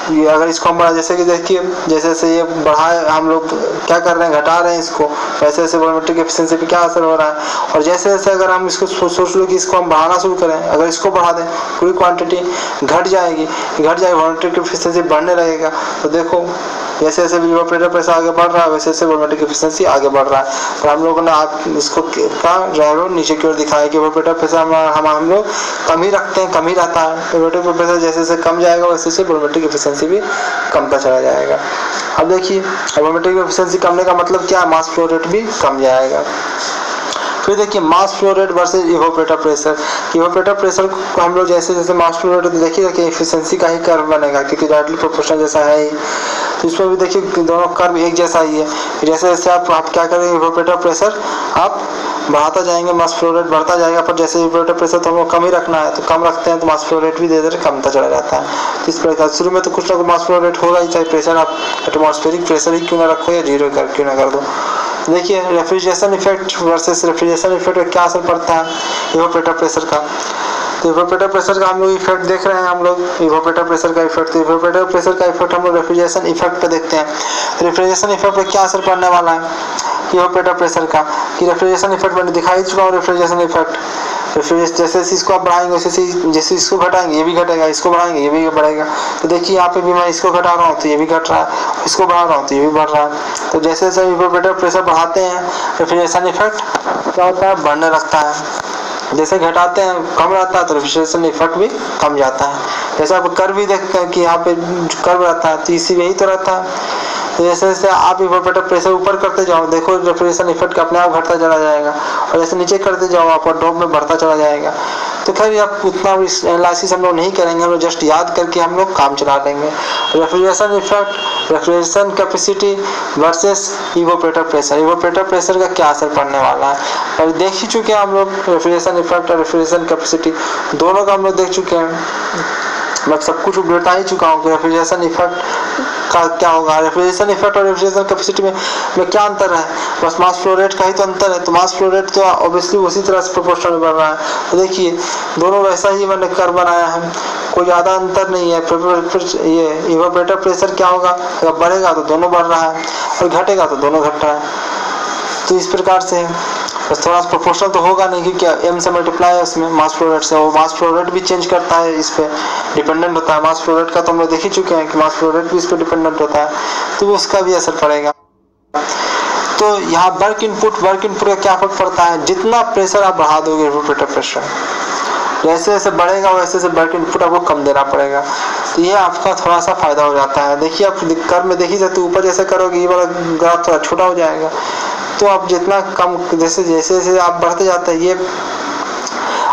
ये अगर इसको हम बढ़ा, जैसे कि देखिए जैसे जैसे ये बढ़ाए हम लोग क्या कर रहे हैं, घटा रहे हैं इसको, वैसे वैसे वॉल्यूमेट्रिक एफिशिएंसी पे क्या असर हो रहा है। और जैसे जैसे अगर हम इसको सोच लो कि इसको हम बढ़ाना शुरू करें, अगर इसको बढ़ा दें पूरी क्वांटिटी घट जाएगी, वॉल्यूमेट्रिक एफिशिएंसी बढ़ने लगेगा। तो देखो जैसे जैसे इवेपोरेटर प्रेशर आगे बढ़ रहा है वैसे वैसे वॉल्यूमेट्रिक एफिशिएंसी आगे बढ़ रहा है। और हम लोगों ने आप इसको का रैरो नीचे की ओर दिखाया कि इवेपोरेटर प्रेशर हम लोग कम ही रखते हैं, कम ही रहता है। इवेपोरेटर प्रेशर जैसे जैसे कम जाएगा वैसे वैसे वॉल्यूमेट्रिक एफिशिएंसी भी कमता चला जाएगा। अब देखिए वॉल्यूमेट्रिक एफिशिएंसी कमने का मतलब क्या है, मास फ्लो रेट भी कम जाएगा। फिर देखिए मास flow rate versus evaporator pressure. Evaporator pressure को हम लोग जैसे जैसे मास फ्लो रेट देखिए एफिशिएंसी का ही कर्व बनेगा क्योंकि डायरेक्टली प्रोपोर्शनल जैसा है ही, तो इसमें भी देखिए दोनों कर्व एक जैसा ही है। जैसे जैसे आप क्या करेंगे, इवेपोरेटर प्रेशर आप बढ़ाता जाएंगे, मास फ्लो रेट बढ़ता जाएगा। पर जैसे इवेपोरेटर प्रेशर तो हमको कम ही रखना है, तो कम रखते हैं तो मास फ्लो रेट भी धीरे धीरे कमता चला जाता है। तो इस प्रकार शुरू में तो कुछ ना कुछ मास फ्लो रेट होगा ही, चाहे प्रेशर आप एटमॉस्फेरिक प्रेशर ही क्यों ना रखो या जीरो क्यों ना कर दो। देखिए refrigeration effect versus refrigeration effect में क्या असर पड़ता है इवेपोरेटर प्रेशर का। तो इवेपोरेटर प्रेशर का हम लोग इफेक्ट देख रहे हैं, हम लोग इवेपोरेटर प्रेशर का इफेक्ट, तो इवेपोरेटर प्रेशर का इफेक्ट हम लोग रेफ्रिजरेशन इफेक्ट पे देखते हैं। रेफ्रिजरेशन इफेक्ट पे क्या असर पड़ने वाला है इवेपोरेटर प्रेशर का, कि रेफ्रिजरेशन इफेक्ट मैंने दिखाई चुका हूँ। रेफ्रिजरेशन इफेक्ट जैसे इसको आप बढ़ाएंगे वैसे जैसे इसको घटाएंगे ये भी घटेगा, इसको बढ़ाएंगे ये भी बढ़ेगा। तो देखिए यहाँ पे भी मैं इसको घटा रहा हूँ तो ये भी घट रहा है, इसको बढ़ा रहा हूँ तो ये भी बढ़ रहा है। तो जैसे जैसे इवेपोरेटर प्रेशर बढ़ाते हैं रेफ्रिजरेशन इफेक्ट क्या होता है, बढ़ने लगता है। जैसे घटाते हैं कम रहता है तो रेफ्रिजरेशन इफेक्ट भी कम जाता है। जैसे आप कर्व भी देखते हैं कि यहाँ पे कर्व रहता है तो इसी यही तो रहता है। तो जैसे जैसे आप इवेपोरेटर प्रेशर ऊपर करते जाओ देखो रेफ्रिजरेशन इफेक्ट अपने आप घटता चला जाएगा, और जैसे नीचे करते जाओ आपका ड्रॉप में बढ़ता चला जाएगा। तो खैर आप उतना एनालिसिस हम लोग नहीं करेंगे, हम लोग जस्ट याद करके हम लोग काम चला देंगे। Refrigeration effect, refrigeration capacity versus evaporator pressure, evaporator pressure का क्या असर पड़ने वाला है। और देख ही चुके हैं हम लोग रेफ्रिजरेशन इफेक्ट और रेफ्रिजरेशन कैपेसिटी दोनों का हम लोग देख चुके हैं। मैं सब कुछ बता ही चुका हूँ कि रेफ्रिजरेशन इफेक्ट का क्या होगा। रेफ्रिजरेशन इफेक्ट और रेफ्रिजरेशन कैपेसिटी में क्या अंतर है, बस मास फ्लो रेट का ही तो अंतर है। तो मास फ्लो रेट तो ऑब्वियसली उसी तरह से प्रोपोर्शनल बढ़ रहा है। तो देखिए दोनों वैसा ही मैंने कर्व बनाया है, कोई ज़्यादा अंतर नहीं है। फिर ये इवेपोरेटर प्रेशर क्या होगा, अगर बढ़ेगा तो दोनों बढ़ रहा है और घटेगा तो दोनों घट रहा है। तो इस प्रकार से बस थोड़ा सा प्रोपोर्शनल तो होगा नहीं क्योंकि एम से मल्टीप्लाई है उसमें मास फ्लो रेट से, वो मास फ्लो रेट भी चेंज करता है, इस पे डिपेंडेंट होता है। मास फ्लो रेट का तो हम लोग देख ही चुके हैं कि मास फ्लो रेट भी इस पे डिपेंडेंट होता है, तो उसका भी असर पड़ेगा। तो यहाँ वर्क इनपुट का क्या फर्क पड़ता है, जितना प्रेशर आप बढ़ा दोगे इवेपोरेटर प्रेशर जैसे जैसे बढ़ेगा वैसे वैसे वर्क इनपुट आपको कम देना पड़ेगा। तो ये आपका थोड़ा सा फायदा हो जाता है। देखिए आप कर्व में देखिए तो ऊपर जैसे करोगे ये वाला ग्राफ थोड़ा छोटा हो जाएगा, तो आप जितना कम जैसे जैसे आप बढ़ते जाते हैं, ये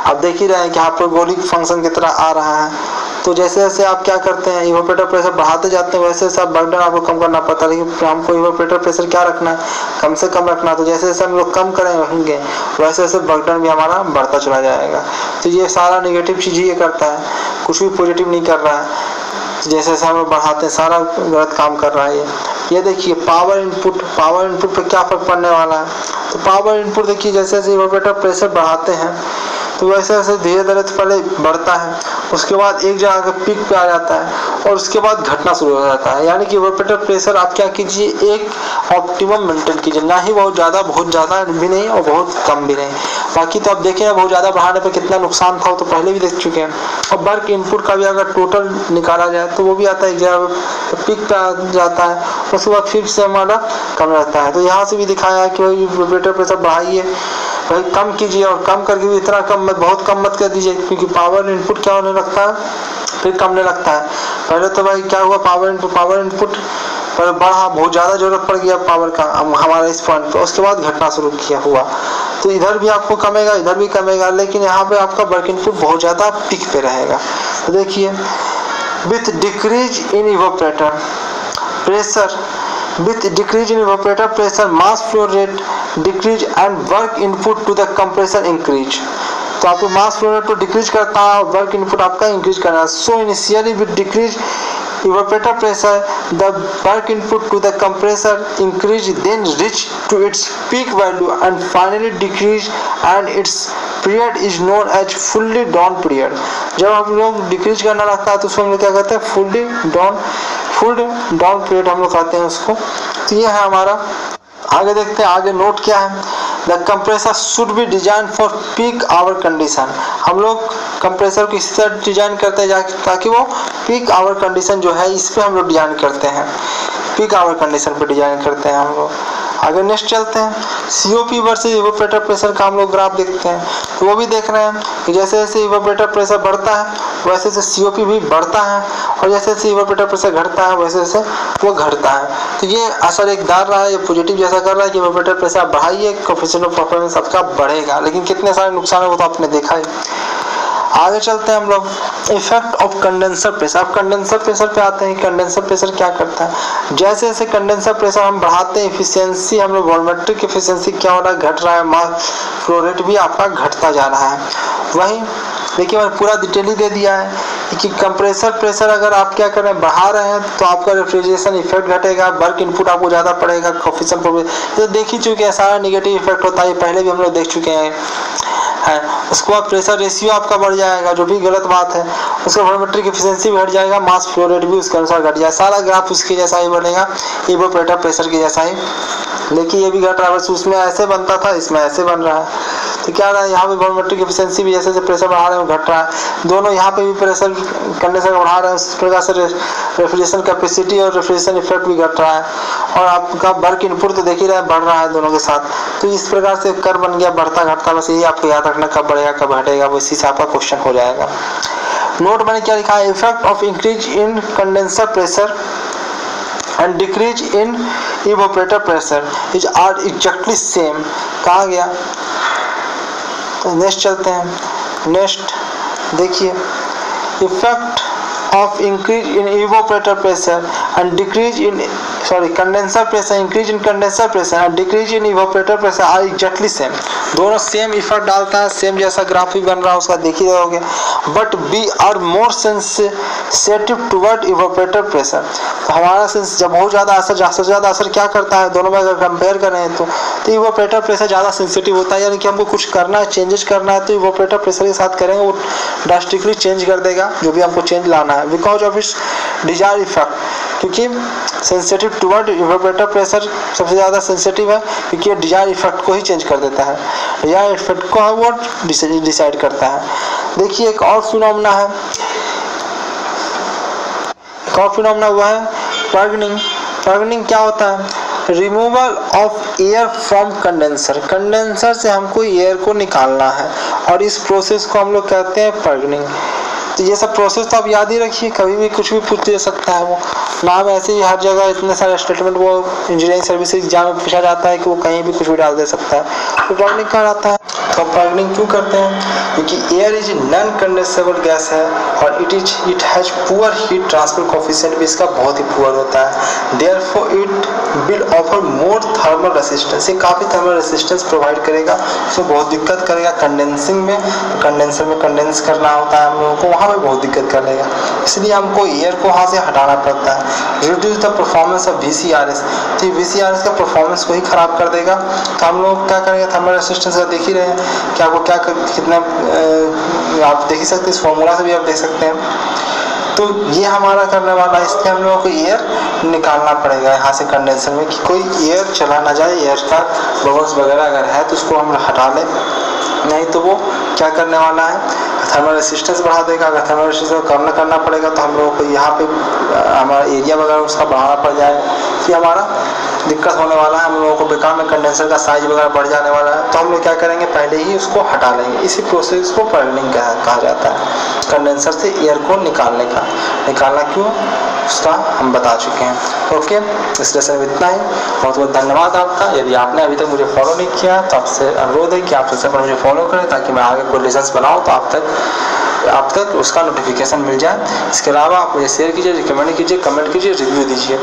आप देख ही रहे हैं कि हाइपरबोलिक फंक्शन की तरह आ रहा है। तो जैसे जैसे आप क्या करते हैं इवेपोरेटर प्रेशर बढ़ाते जाते हैं वैसे वैसे आप बर्डन आपको कम करना पड़ता है, लेकिन हमको इवेपोरेटर प्रेशर क्या रखना है, कम से कम रखना। तो जैसे जैसे हम लोग कम करेंगे वैसे वैसे बर्डन भी हमारा बढ़ता चला जाएगा। तो ये सारा नेगेटिव चीज़ ही ये करता है, कुछ भी पॉजिटिव नहीं कर रहा है। जैसे जैसे हम लोग बढ़ाते हैं सारा गलत काम कर रहा है ये देखिए पावर इनपुट पे क्या फर्क पड़ने वाला है। तो पावर इनपुट देखिए जैसे जैसे इवेपोरेटर प्रेशर बढ़ाते हैं तो वैसे वैसे धीरे धीरे तो पहले बढ़ता है, उसके बाद एक जगह के पीक पे आ जाता है और उसके बाद घटना शुरू हो जाता है। यानी कि इवेपोरेटर प्रेशर आप क्या कीजिए, एक ऑप्टिमम मेंटेन कीजिए, ना ही बहुत ज़्यादा भी नहीं और बहुत कम भी नहीं। बाकी तो आप देखें बहुत ज़्यादा बढ़ाने पर कितना नुकसान था वो तो पहले भी देख चुके हैं। और वर्क इनपुट का भी अगर टोटल निकाला जाए तो वो भी आता है एक जगह पीक पे आ जाता है, उसके बाद फिर से हमारा कम रहता है। तो यहाँ से भी दिखाया है कि भाई इवेपोरेटर प्रेशर बढ़ाइए, भाई कम कीजिए और कम करके भी इतना कम मत, बहुत कम मत कर दीजिए, क्योंकि पावर इनपुट क्या होने लगता है फिर कमने लगता है। पहले तो भाई क्या हुआ पावर इनपुट पर बढ़ा, बहुत ज़्यादा जरूरत पड़ गया पावर का हमारा इस पॉइंट पर, उसके बाद घटना शुरू किया हुआ। तो इधर भी आपको कमेगा इधर भी कमेगा, लेकिन यहाँ पे आपका वर्क इनपुट बहुत ज़्यादा पीक पे रहेगा। तो देखिए with decrease in evaporator pressure, with decrease in evaporator pressure mass flow rate decrease and work input to the compressor increase। तो आपको मास फ्लो रेट को डिक्रीज करता है और वर्क इनपुट आपका इंक्रीज करना है। So initially with decrease evaporator pressure, the work input to the compressor increase, then reach to its peak value and finally decrease, and its period is known as fully down period. जब हम लोग decrease करना रहता है तो उसको हम लोग क्या कहते हैं, फुल डाउन पीरियड हम लोग कहते हैं उसको। तो ये है हमारा। आगे देखते हैं, आगे नोट क्या है। The compressor should be design for peak hour condition. हम लोग कंप्रेसर को इस तरह डिजाइन करते हैं ताकि वो पीक आवर कंडीशन जो है इस पे हम लोग डिजाइन करते हैं, पीक आवर कंडीशन पे डिजाइन करते हैं हम लोग। आगे नेक्स्ट चलते हैं, सीओपी वर्सेस इवेपोरेटर प्रेशर का हम लोग ग्राफ देखते हैं। तो वो भी देख रहे हैं कि जैसे जैसे इवेपोरेटर प्रेशर बढ़ता है वैसे वैसे सीओपी भी बढ़ता है, और जैसे जैसे इवेपोरेटर प्रेशर घटता है वैसे वैसे वो घटता है। तो ये असर एक दार रहा है, ये पॉजिटिव जैसा कर रहा है कि इवेपोरेटर प्रेशर बढ़ाइए, कोएफिशिएंट ऑफ परफॉर्मेंस आपका बढ़ेगा, लेकिन कितने सारे नुकसान है वो तो आपने देखा है। आगे चलते हैं हम लोग, इफेक्ट ऑफ कंडेंसर प्रेशर। अब कंडेंसर प्रेशर पे आते हैं। कंडेंसर प्रेशर क्या करता है, जैसे जैसे कंडेंसर प्रेशर हम बढ़ाते हैं, इफिशियंसी हम लोग वॉल्यूमेट्रिक इफिशियंसी क्या हो रहा है, घट रहा है, मास फ्लो रेट भी आपका घटता जा रहा है। वहीं देखिए मैंने पूरा डिटेल ही दे दिया है कि कंप्रेसर प्रेशर अगर आप क्या कर रहे हैं, बढ़ा रहे हैं तो आपका रेफ्रिजरेशन इफेक्ट घटेगा, वर्क इनपुट आपको ज़्यादा पड़ेगा, कोएफिशिएंट तो देख ही चुके हैं, सारा नेगेटिव इफेक्ट होता है, पहले भी हम लोग देख चुके हैं। उसके बाद प्रेशर रेशियो आपका बढ़ जाएगा, जो भी गलत बात है। उसका वॉल्यूमेट्रिक एफिशिएंसी भी घट जाएगा, मास फ्लो रेट भी उसके अनुसार घट जाएगा, सारा ग्राफ उसके जैसा ही बनेगा, इवेपोरेटर प्रेशर के जैसा ही। लेकिन ये भी घट रहा है, बस उसमें ऐसे बनता था, इसमें ऐसे बन रहा है। तो क्या रहा है, यहाँ पे वॉल्यूमेट्रिक एफिशिएंसी भी जैसे जैसे प्रेशर बढ़ा रहे हैं घट रहा है, दोनों यहाँ पे भी प्रेशर कंडेंसर बढ़ा रहे हैं, उस प्रकार से रेफ्रिजरेशन कैपेसिटी और रेफ्रिजरेशन इफेक्ट भी घट रहा है, और आपका वर्क इनपुट तो देख ही रहे हैं बढ़ रहा है दोनों के साथ। तो इस प्रकार से कर्व बन गया बढ़ता घटता, बस यही आपको याद रखना, कब बढ़ेगा कब घटेगा, वो इसी से आपका क्वेश्चन हो जाएगा। नोट मैंने क्या लिखा है, effect of increase in condenser pressure and decrease in evaporator pressure is are exactly same। कहा गया। तो नेक्स्ट चलते हैं। नेक्स्ट देखिए, effect of increase in evaporator pressure and decrease in condenser pressure, increase in condenser pressure and decrease in evaporator pressure are exactly same। दोनों same effect डालता है, same जैसा ग्राफ भी बन रहा है उसका देख ही रहोगे। But we are more sensitive toward evaporator pressure. तो हमारा सेंस जब बहुत ज़्यादा असर क्या करता है, दोनों में अगर कंपेयर करें तो इवेपोरेटर प्रेशर ज़्यादा सेंसिटिव होता है, यानी कि हमको कुछ करना है, चेंजेस करना है तो इवेपोरेटर प्रेशर के साथ करेंगे, वो ड्रास्टिकली चेंज कर देगा जो भी हमको चेंज लाना है, because of its desire effect. क्योंकि सेंसिटिव टुवर्ड इवेपोरेटर प्रेशर सबसे ज़्यादा सेंसिटिव है, क्योंकि ये डिजायर इफेक्ट को ही चेंज कर देता है, डिजायर इफेक्ट को वो डिसाइड करता है। देखिए एक और फिनोमेना है, हुआ है पर्गनिंग। पर्गनिंग क्या होता है, removal of air from condenser. Condenser से हमको एयर को निकालना है और इस प्रोसेस को हम लोग कहते हैं पर्गनिंग। तो ये सब प्रोसेस तो आप याद ही रखिए, कभी भी कुछ भी पूछ दे सकता है वो नाम, ऐसे ही हर जगह इतने सारे स्टेटमेंट वो इंजीनियरिंग सर्विस एग्जाम में पूछा जाता है कि वो कहीं भी कुछ भी डाल दे सकता है। तो पर्गनिंग कहा जाता है। तो पर्गनिंग क्यों करते हैं, क्योंकि air is non condensable gas है और it has poor heat transfer coefficient भी इसका बहुत ही पुअर होता है। Therefore it will offer more thermal resistance, ये काफ़ी थर्मल रेसिस्टेंस प्रोवाइड करेगा, उसको बहुत दिक्कत करेगा कंडेंसिंग में। कंडेंसर में कंडेंस करना होता है हम लोगों को, वहाँ में बहुत दिक्कत करेगा, इसलिए हमको एयर को वहाँ से हटाना पड़ता है। Reduce the performance of VCRS, तो VCRS का परफॉर्मेंस को ही खराब कर देगा। तो हम लोग क्या करेंगे, थर्मल रेसिस्टेंस का देख ही रहे हैं कि आपको क्या कितना आप देख ही सकते हैं, इस फॉर्मूला से भी आप देख सकते हैं। तो ये हमारा करने वाला है, इसलिए हम लोगों को एयर निकालना पड़ेगा यहाँ से कंडेंसर में, कि कोई एयर चला ना जाए, एयर का बबल्स वगैरह अगर है तो उसको हम हटा लें, नहीं तो वो क्या करने वाला है, थर्मल रेसिस्टेंस बढ़ा देगा। अगर थर्मल रेसिस्टेंस को कम करना पड़ेगा तो हम लोगों को यहाँ पे हमारा एरिया वगैरह उसका बढ़ाना पड़ जाएगा, कि हमारा दिक्कत होने वाला है, हम लोगों को बेकार में कंडेंसर का साइज वगैरह बढ़ जाने वाला है। तो हम लोग क्या करेंगे, पहले ही उसको हटा लेंगे। इसी प्रोसेस को पर्गनिंग कहा जाता है, कंडेंसर से एयर को निकालना क्यों उसका हम बता चुके हैं। ओके, इस लेसन में इतना ही। बहुत बहुत धन्यवाद आपका। यदि आपने अभी तक मुझे फॉलो नहीं किया तो आपसे अनुरोध है कि आप सबसे पहले मुझे फॉलो करें, ताकि मैं आगे कोई लेसन्स बनाऊँ तो आप तक उसका नोटिफिकेशन मिल जाए। इसके अलावा आप मुझे शेयर कीजिए, रिकमेंड कीजिए, कमेंट कीजिए, रिव्यू दीजिए।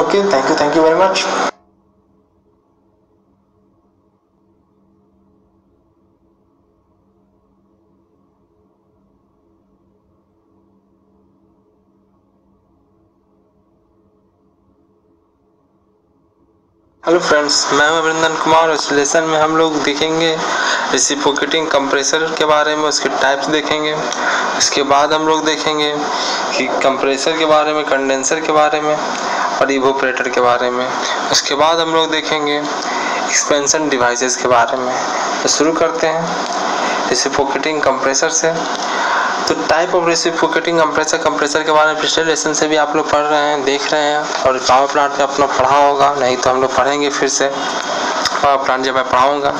Okay, thank you very much. Hello friends, मैं हूं अभिनंदन कुमार। इस लेसन में हम लोग देखेंगे रेसिप्रोकेटिंग कंप्रेसर के बारे में, उसके टाइप्स देखेंगे। इसके बाद हम लोग देखेंगे कि कंप्रेसर के बारे में, कंडेंसर के बारे में और इवोपरेटर के बारे में। उसके बाद हम लोग देखेंगे एक्सपेंशन डिवाइसेस के बारे में। तो शुरू करते हैं रेसिप्रोकेटिंग कंप्रेसर से। तो टाइप ऑफ रेसिप्रोकेटिंग कंप्रेसर के बारे में पिछले लेसन से भी आप लोग पढ़ रहे हैं, देख रहे हैं और पावर प्लांट में अपना पढ़ा होगा, नहीं तो हम लोग पढ़ेंगे फिर से। पावर प्लांट जब मैं पढ़ाऊँगा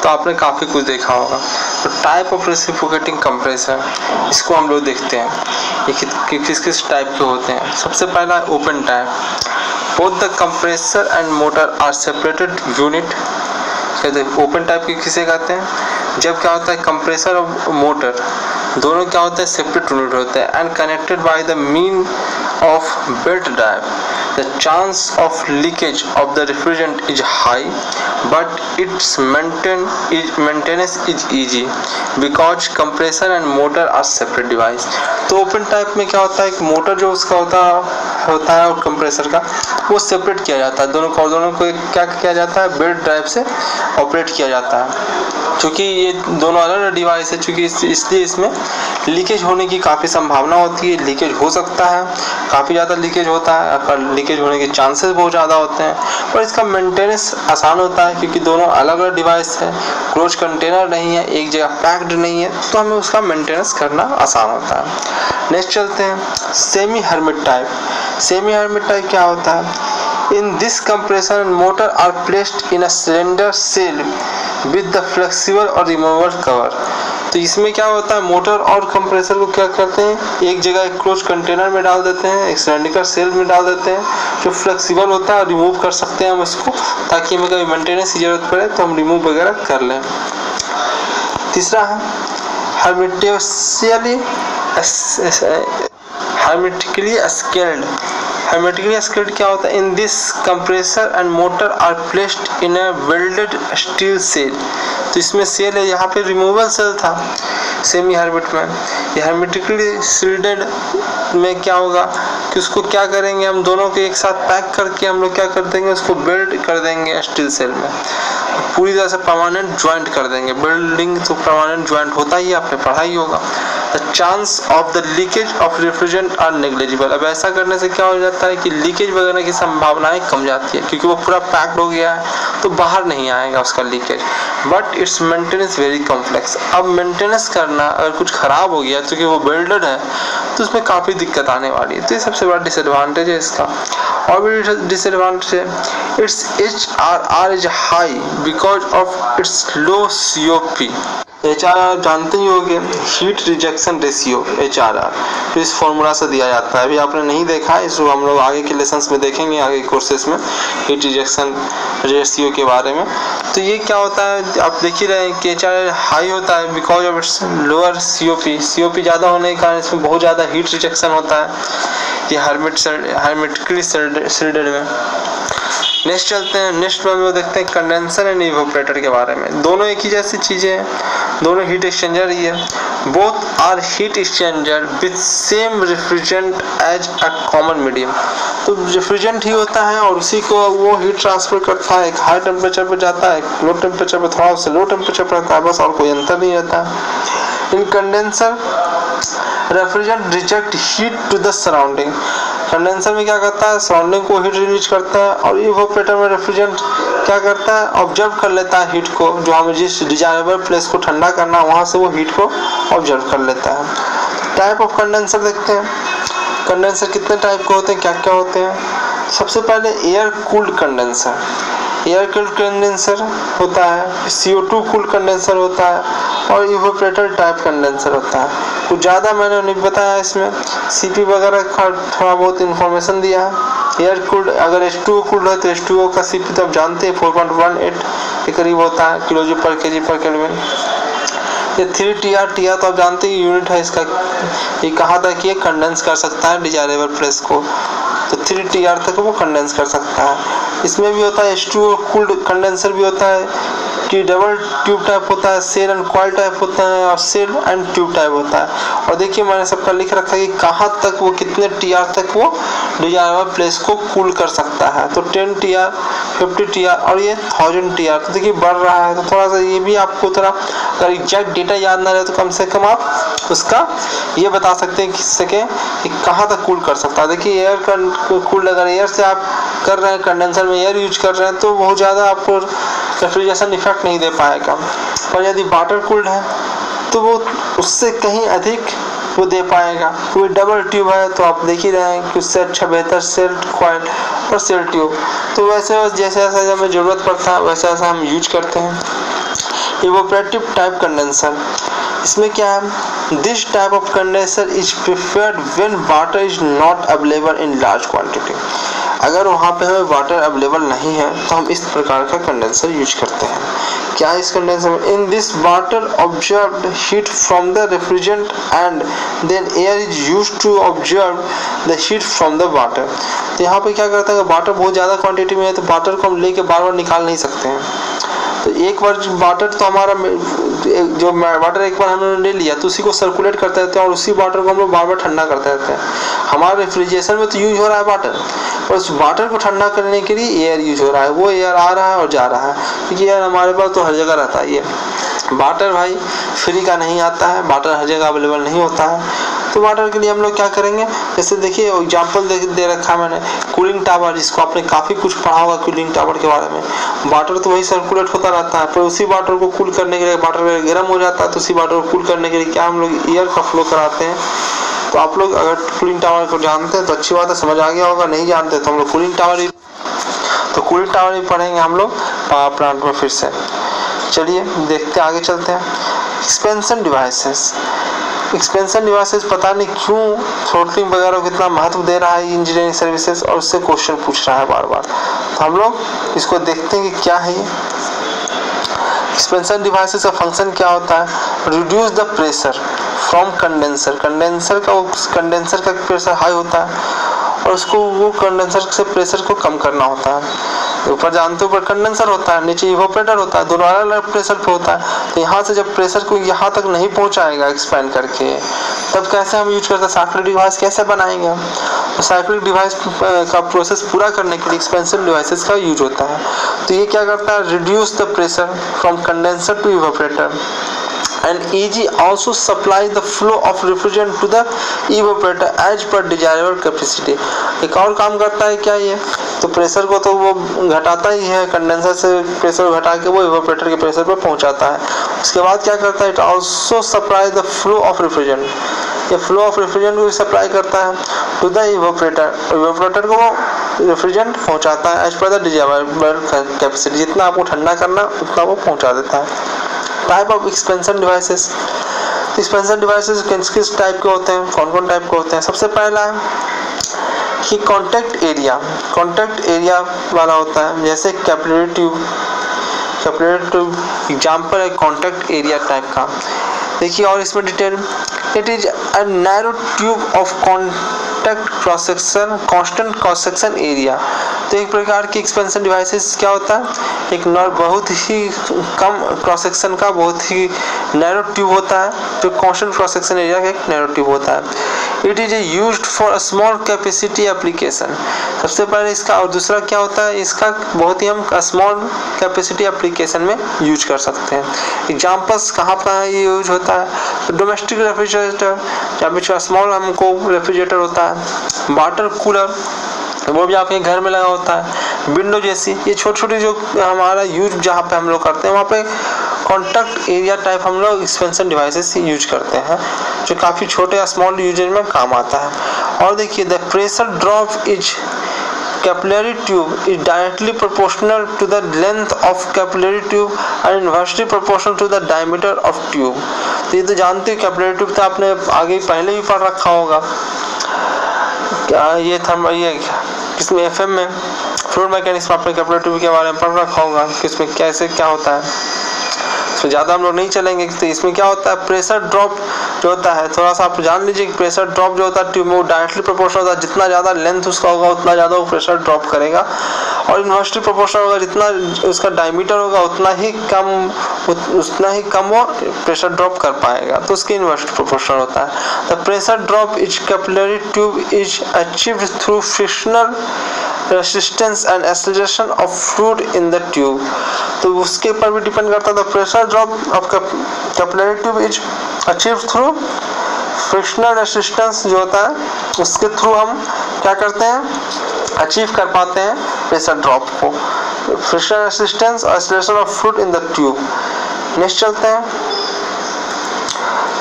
तो आपने काफ़ी कुछ देखा होगा। तो टाइप ऑफ रेसिप्रोकेटिंग कंप्रेसर, इसको हम लोग देखते हैं ये किस किस टाइप के होते हैं। सबसे पहला open type. Both the compressor and motor are separated unit. Open type की किसे कहते हैं? जब क्या होता है कंप्रेसर और मोटर दोनों क्या होता है सेपरेट यूनिट होते हैं and connected by the mean of belt drive. The chance of leakage of the refrigerant is high but its maintenance is easy because compressor and motor are separate device. तो open type में क्या होता है कि motor जो उसका होता है और कंप्रेसर का वो सेपरेट किया जाता है। दोनों को क्या किया जाता है? बेल्ट ड्राइव से ऑपरेट किया जाता है। क्योंकि ये दोनों अलग अलग डिवाइस है, चूँकि इसलिए इसमें लीकेज होने की काफ़ी संभावना होती है। लीकेज हो सकता है, काफ़ी ज़्यादा लीकेज होता है, लीकेज होने के चांसेस बहुत ज़्यादा होते हैं। पर इसका मेंटेनेंस आसान होता है क्योंकि दोनों अलग अलग डिवाइस है, क्लोज कंटेनर नहीं है, एक जगह पैक्ड नहीं है, तो हमें उसका मेंटेनेंस करना आसान होता है। नेक्स्ट चलते हैं semi hermit type. Semi hermit type क्या होता है? In this compressor and motor are placed in a cylinder cell with the flexible और रिमूवेबल कवर। तो इसमें क्या होता है, मोटर और कंप्रेसर को क्या करते हैं, एक जगह एक क्लोज कंटेनर में डाल देते हैं, एक सिलेंडर सेल में डाल देते हैं जो फ्लेक्सिबल होता है, रिमूव कर सकते हैं हम इसको, ताकि हमें कभी मेंटेनेंस की जरूरत पड़े तो हम रिमूव वगैरह कर लें। तीसरा है hermetically scaled। hermetically scaled क्या होता है? In this compressor and motor are placed in a welded steel cell. तो इसमें सेल है, यहाँ पे रिमूवल सेल था सेमी हर्मिट में। ये hermetically सील्डेड में क्या होगा कि उसको क्या करेंगे, हम दोनों को एक साथ पैक करके हम लोग क्या कर देंगे, उसको बेल्ट कर देंगे स्टील सेल में, पूरी तरह से परमानेंट ज्वाइंट कर देंगे। बिल्डिंग तो परमानेंट ज्वाइंट होता ही, आपने पढ़ा ही होगा। The chance of the leakage of refrigerant are negligible. अब ऐसा करने से क्या हो जाता है कि लीकेज वगैरह की संभावनाएं कम जाती है, क्योंकि वो पूरा पैक्ड हो गया है तो बाहर नहीं आएगा उसका leakage. But its maintenance very complex. अब मेंटेनेंस करना अगर कुछ खराब हो गया क्योंकि वो बेल्टेड है तो उसमें काफ़ी दिक्कत आने वाली है। तो ये सबसे बड़ा डिसएडवांटेज है इसका। और भी डिसएडवांटेज है, it's HRR is high because of it's low COP। HRR जानते ही होंगे, हीट रिजेक्शन रेशियो HRR, तो इस फॉर्मूला से दिया जाता है। अभी आपने नहीं देखा है, इसको हम लोग आगे के लेसन्स में देखेंगे, आगे कोर्सेस में हीट रिजेक्शन रेशियो के बारे में। तो ये क्या होता है, आप देख ही रहे हैं कि HRR हाई होता है because of it's lower COP ज़्यादा होने के कारण इसमें बहुत ज़्यादा हीट रिजेक्शन होता है ये hermetically सील्डेड में। नेक्स्ट चलते हैं, नेक्स्ट में हम लोग देखते हैं कंडेंसर एंड इवोपरेटर के बारे में। दोनों एक ही जैसी चीज़ें हैं, दोनों हीट एक्सचेंजर ही है। Both are heat exchanger with same refrigerant as a common medium. तो रेफ्रिजरेंट ही होता है और उसी को वो हीट ट्रांसफर करता है, एक हाई टेम्परेचर पर जाता है, लो टेम्परेचर पर थोड़ा उससे लो टेम्परेचर पर रहता है, बस और कोई अंतर नहीं रहता है। In condenser refrigerant reject heat to the surrounding. Condenser में क्या करता है, सराउंडिंग को हीट रिलीज करता है, और इवोपरेटर में रेफ्रिजरेंट क्या करता है, ऑब्जर्व कर लेता है हीट को, जो हमें जिस डिजायरेबल प्लेस को ठंडा करना है वहाँ से वो हीट को ऑब्जर्व कर लेता है। टाइप ऑफ कंडेंसर देखते हैं। कंडेंसर कितने टाइप के होते हैं, क्या क्या होते हैं? सबसे पहले air cooled condenser. Air cooled condenser होता है, CO2 कूल्ड कंडेंसर होता है, और इवोपरेटर टाइप कंडेंसर होता है। कुछ ज़्यादा मैंने नहीं बताया इसमें, CP वगैरह का थोड़ा बहुत इन्फॉर्मेशन दिया है। एयर कूल्ड अगर H2O कूल्ड है तो H2O का CP तो आप जानते हैं 4.18 के करीब होता है किलोजूल पर केजी पर केल्विन। ये 3TR तो आप जानते हैं यूनिट है इसका। ये कहा था कि ये कंडेंस कर सकता है डिजायरेबल प्रेस को, तो 3TR तक वो कंडेंस कर सकता है। इसमें भी होता है H2O कूल्ड कंडेंसर भी होता है, डबल ट्यूब टाइप होता है, सेल एंड कॉइल टाइप होता है, और सेल एंड ट्यूब टाइप होता है। और देखिए मैंने सबका लिख रखा है कि कहाँ तक वो कितने टीआर तक वो डिजायरेबल प्लेस को कूल कर सकता है। तो 10 टीआर, 50 टीआर और ये 1000 टीआर। तो देखिए बढ़ रहा है। तो थोड़ा सा ये भी आपको थोड़ा अगर एग्जैक्ट डेटा याद ना रहे तो कम से कम आप उसका ये बता सकते हैं कि कहाँ तक कूल कर सकता है। देखिए एयर का कूल, अगर एयर से आप कर रहे हैं, कंडेंसर में एयर यूज कर रहे हैं, तो बहुत ज़्यादा आपको रेफ्रिजरेशन इफेक्ट नहीं दे पाएगा। और यदि वाटर कूल्ड है तो वो उससे कहीं अधिक वो दे पाएगा। कोई डबल ट्यूब है तो आप देख ही रहे हैं कि उससे अच्छा बेहतर सेल कॉइल और सेल ट्यूब। तो वैसे जैसे जैसे हमें ज़रूरत पड़ता है वैसे वैसे हम यूज करते हैं। इवोपरेटिव टाइप कंडेंसर, इसमें क्या है, this type of condenser is preferred when water is not available in large quantity. अगर वहाँ पे हमें वाटर अवेलेबल नहीं है तो हम इस प्रकार का कंडेंसर यूज करते हैं। क्या है इस कंडेंसर में, in this water observed heat from the refrigerant and then air is used to observe the heat from the water. तो यहाँ पे क्या करता है, वाटर बहुत ज़्यादा क्वांटिटी में है तो वाटर को हम लेके बार बार निकाल नहीं सकते हैं। तो एक बार वाटर तो हमारा जो वाटर एक बार हमने ले लिया तो उसी को सर्कुलेट करते रहते हैं और उसी वाटर को हम लोग बार बार ठंडा करते रहते हैं। हमारे रेफ्रिजरेशन में तो यूज हो रहा है वाटर, और उस वाटर को ठंडा करने के लिए एयर यूज हो रहा है। वो एयर आ रहा है और जा रहा है, क्योंकि एयर हमारे पास तो हर जगह रहता है। ये वाटर भाई फ्री का नहीं आता है, वाटर हर जगह अवेलेबल नहीं होता है। तो वाटर के लिए हम लोग क्या करेंगे, जैसे देखिए एग्जाम्पल दे रखा है मैंने, कूलिंग टावर, जिसको आपने काफ़ी कुछ पढ़ा होगा कूलिंग टावर के बारे में। वाटर तो वही सर्कुलेट होता रहता है, पर उसी वाटर को कूल करने के लिए वाटर गर्म हो जाता है तो उसी वाटर को कूल करने के लिए क्या हम लोग एयर का फ्लो कराते हैं। तो आप लोग अगर कूलिंग टावर को जानते हैं तो अच्छी बात है, समझ आ गया होगा। नहीं जानते तो हम लोग कूलिंग टावर ही पढ़ेंगे हम लोग पावर प्लांट में फिर से। चलिए देखते आगे चलते हैं। एक्सपेंशन डिवाइसेस, एक्सपेंशन डिवाइसेस पता नहीं क्यों थ्रोटलिंग वगैरह को कितना महत्व दे रहा है इंजीनियरिंग सर्विसेज, और उससे क्वेश्चन पूछ रहा है बार बार। तो हम लोग इसको देखते हैं कि क्या है ये एक्सपेंशन डिवाइसेस का फंक्शन क्या होता है। Reduce the pressure from condenser, condenser का प्रेशर हाई होता है और उसको वो कंडेंसर से प्रेशर को कम करना होता है। ऊपर जानते हो ऊपर कंडेंसर होता है, नीचे इवोपरेटर होता है, दोनों अलग अलग प्रेशर पे होता है। तो यहाँ से जब प्रेशर को यहाँ तक नहीं पहुँचाएगा एक्सपैंड करके, तब कैसे हम यूज करते हैं, साइक्लिक डिवाइस कैसे बनाएंगे हम। तो साइक्लिक डिवाइस का प्रोसेस पूरा करने के लिए एक्सपेंशन डिवाइसेस का यूज होता है। तो ये क्या करता है, reduce the pressure from condenser to evaporator and EG also supply the flow of refrigerant to the evaporator as per desirable capacity। एक और काम करता है क्या ये, तो प्रेशर को तो वो घटाता ही है, कंडेंसर से प्रेशर घटा के वो इवेपोरेटर के प्रेशर पर पहुंचाता है। उसके बाद क्या करता है, it also supply the flow of refrigerant, ये फ्लो ऑफ रेफ्रिजरेंट को सप्लाई करता है टू द इवेपोरेटर, इवेपोरेटर को वो रेफ्रिजरेंट पहुंचाता है as per the desirable capacity, जितना आपको ठंडा करना उतना वो पहुंचा देता है। Type of expansion devices, expansion devices किस टाइप के होते हैं, कौन कौन टाइप के होते हैं। सबसे पहला है कि कॉन्टैक्ट एरिया वाला होता है, जैसे कैपिलरी ट्यूब एग्जाम्पल है कॉन्टैक्ट एरिया टाइप का। देखिए और इसमें detail, it is a narrow tube of contact cross section constant cross section area. तो एक प्रकार की एक्सपेंशन डिवाइसेस क्या होता है, एक बहुत ही कम क्रॉस सेक्शन का बहुत ही नैरो ट्यूब होता है, जो कांस्टेंट क्रॉस सेक्शन एरिया का एक नैरो ट्यूब होता है। It is used for a small capacity application, सबसे पहले इसका। और दूसरा क्या होता है, इसका बहुत ही हम स्मॉल कैपेसिटी एप्लीकेशन में यूज कर सकते हैं। एग्जाम्पल्स कहाँ पर ये यूज होता है, तो डोमेस्टिक रेफ्रिजरेटर, जहाँ पे स्मॉल हमको रेफ्रिजरेटर होता है, वाटर कूलर वो भी आपके घर में लगा होता है, विंडो जैसी ये छोटी छोटी जो हमारा यूज जहाँ पे हम लोग करते हैं वहाँ पे कॉन्टैक्ट एरिया टाइप हम लोग एक्सपेंशन डिवाइसेस यूज करते हैं, जो काफ़ी छोटे या स्मॉल यूजेज में काम आता है। और देखिए the pressure drop is capillary tube is directly proportional to the length of capillary tube and inversely proportional to the diameter of tube। तो ये तो जानते हो कैपिलरी ट्यूब तो आपने आगे पहले भी पढ़ रखा होगा, क्या ये किसमें एफएम में फ्लूइड मैकेनिक्स में आपने कैपिलरी ट्यूब के बारे में पढ़ रखा होगा कि इसमें कैसे क्या होता है। इसमें ज़्यादा हम लोग नहीं चलेंगे। तो इसमें क्या होता है, प्रेशर ड्रॉप जो होता है, थोड़ा सा आप जान लीजिए कि प्रेशर ड्रॉप जो होता है ट्यूब में वो डायरेक्टली प्रोपोर्शनल होता है, जितना ज़्यादा लेंथ उसका होगा उतना ज़्यादा वो प्रेशर ड्रॉप करेगा। और इन्वर्सली प्रोपोर्शनल होगा, जितना उसका डायमीटर होगा उतना ही कम वो प्रेशर ड्रॉप कर पाएगा, तो उसके इन्वर्सली प्रोपोर्शनल होता है। The pressure drop is capillary tube is achieved through frictional resistance and acceleration of fluid in the tube. तो उसके ऊपर भी डिपेंड करता है। The pressure drop of capillary tube is achieved through frictional resistance जो होता है उसके थ्रू हम क्या करते हैं, अचीव कर पाते हैं प्रेशर ड्रॉप को, फ्रिक्शनल रेसिस्टेंस और acceleration of fluid in the tube. Next चलते हैं,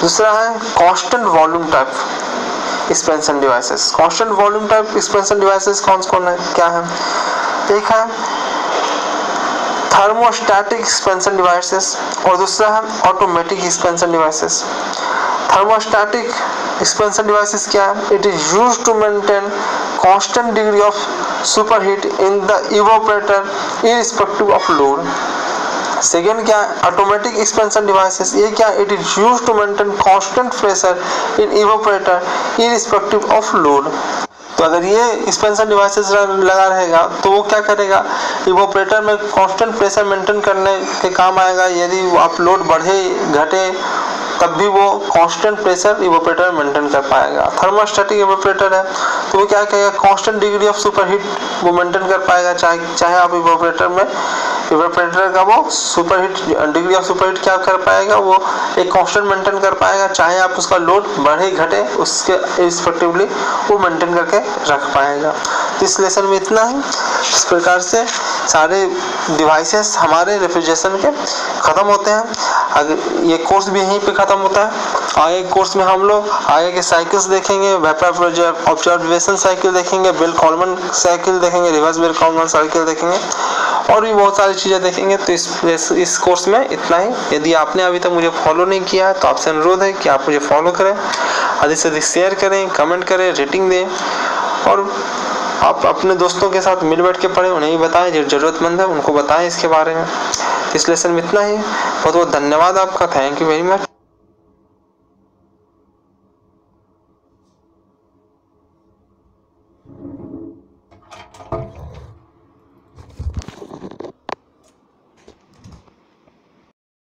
दूसरा है constant volume type expansion devices. Constant volume type expansion devices कौन है, क्या है? एक है थर्मोस्टैटिक एक्सपेंशन डिवाइसेस और दूसरा है automatic expansion devices. Thermostatic expansion devices क्या है? It is used to maintain constant degree of superheat in the evaporator irrespective of load. Second क्या है? Automatic expansion devices. ये क्या? It is used to maintain constant pressure in evaporator irrespective of load. तो अगर ये expansion devices लगा रहेगा तो वो क्या करेगा, इवोपरेटर में कांस्टेंट प्रेशर मेंटेन करने के काम आएगा। यदि आप लोड बढ़े घटे तब भी वो कांस्टेंट प्रेशर इवोपरेटर मेंटेन कर पाएगा। थर्मोस्टैटिक इवोपरेटर है तो वो क्या करेगा, कांस्टेंट डिग्री ऑफ सुपरहीट वो मेंटेन कर पाएगा। चाहे आप इवोपरेटर का वो सुपरहीट डिग्री ऑफ सुपरहीट क्या कर पाएगा, वो एक कांस्टेंट मेंटेन कर पाएगा। चाहे आप उसका लोड बढ़े घटे उसके रिस्पेक्टिवली वो मेंटेन करके रख पाएगा। तो इस लेसन में इतना ही। इस प्रकार से सारे डिवाइसेस हमारे रेफ्रिजरेशन के ख़त्म होते हैं। अगर ये कोर्स भी यहीं पे ख़त्म होता है। आगे कोर्स में हम लोग आगे के साइकिल्स देखेंगे, वेपर ऑब्जर्वेशन साइकिल देखेंगे, बेल कॉल्मन साइकिल देखेंगे, रिवर्स बेल कॉल्मन साइकिल देखेंगे और भी बहुत सारी चीज़ें देखेंगे। तो इस कोर्स में इतना ही। यदि आपने अभी तक मुझे फॉलो नहीं किया है तो आपसे अनुरोध है कि आप मुझे फॉलो करें, अधिक से अधिक शेयर करें, कमेंट करें, रेटिंग दें और आप अपने दोस्तों के साथ मिल बैठ के पढ़ें, उन्हें भी बताएं, जो ज़रूरतमंद है उनको बताएं इसके बारे में। इस लेसन में इतना ही। बहुत बहुत धन्यवाद आपका। Thank you very much.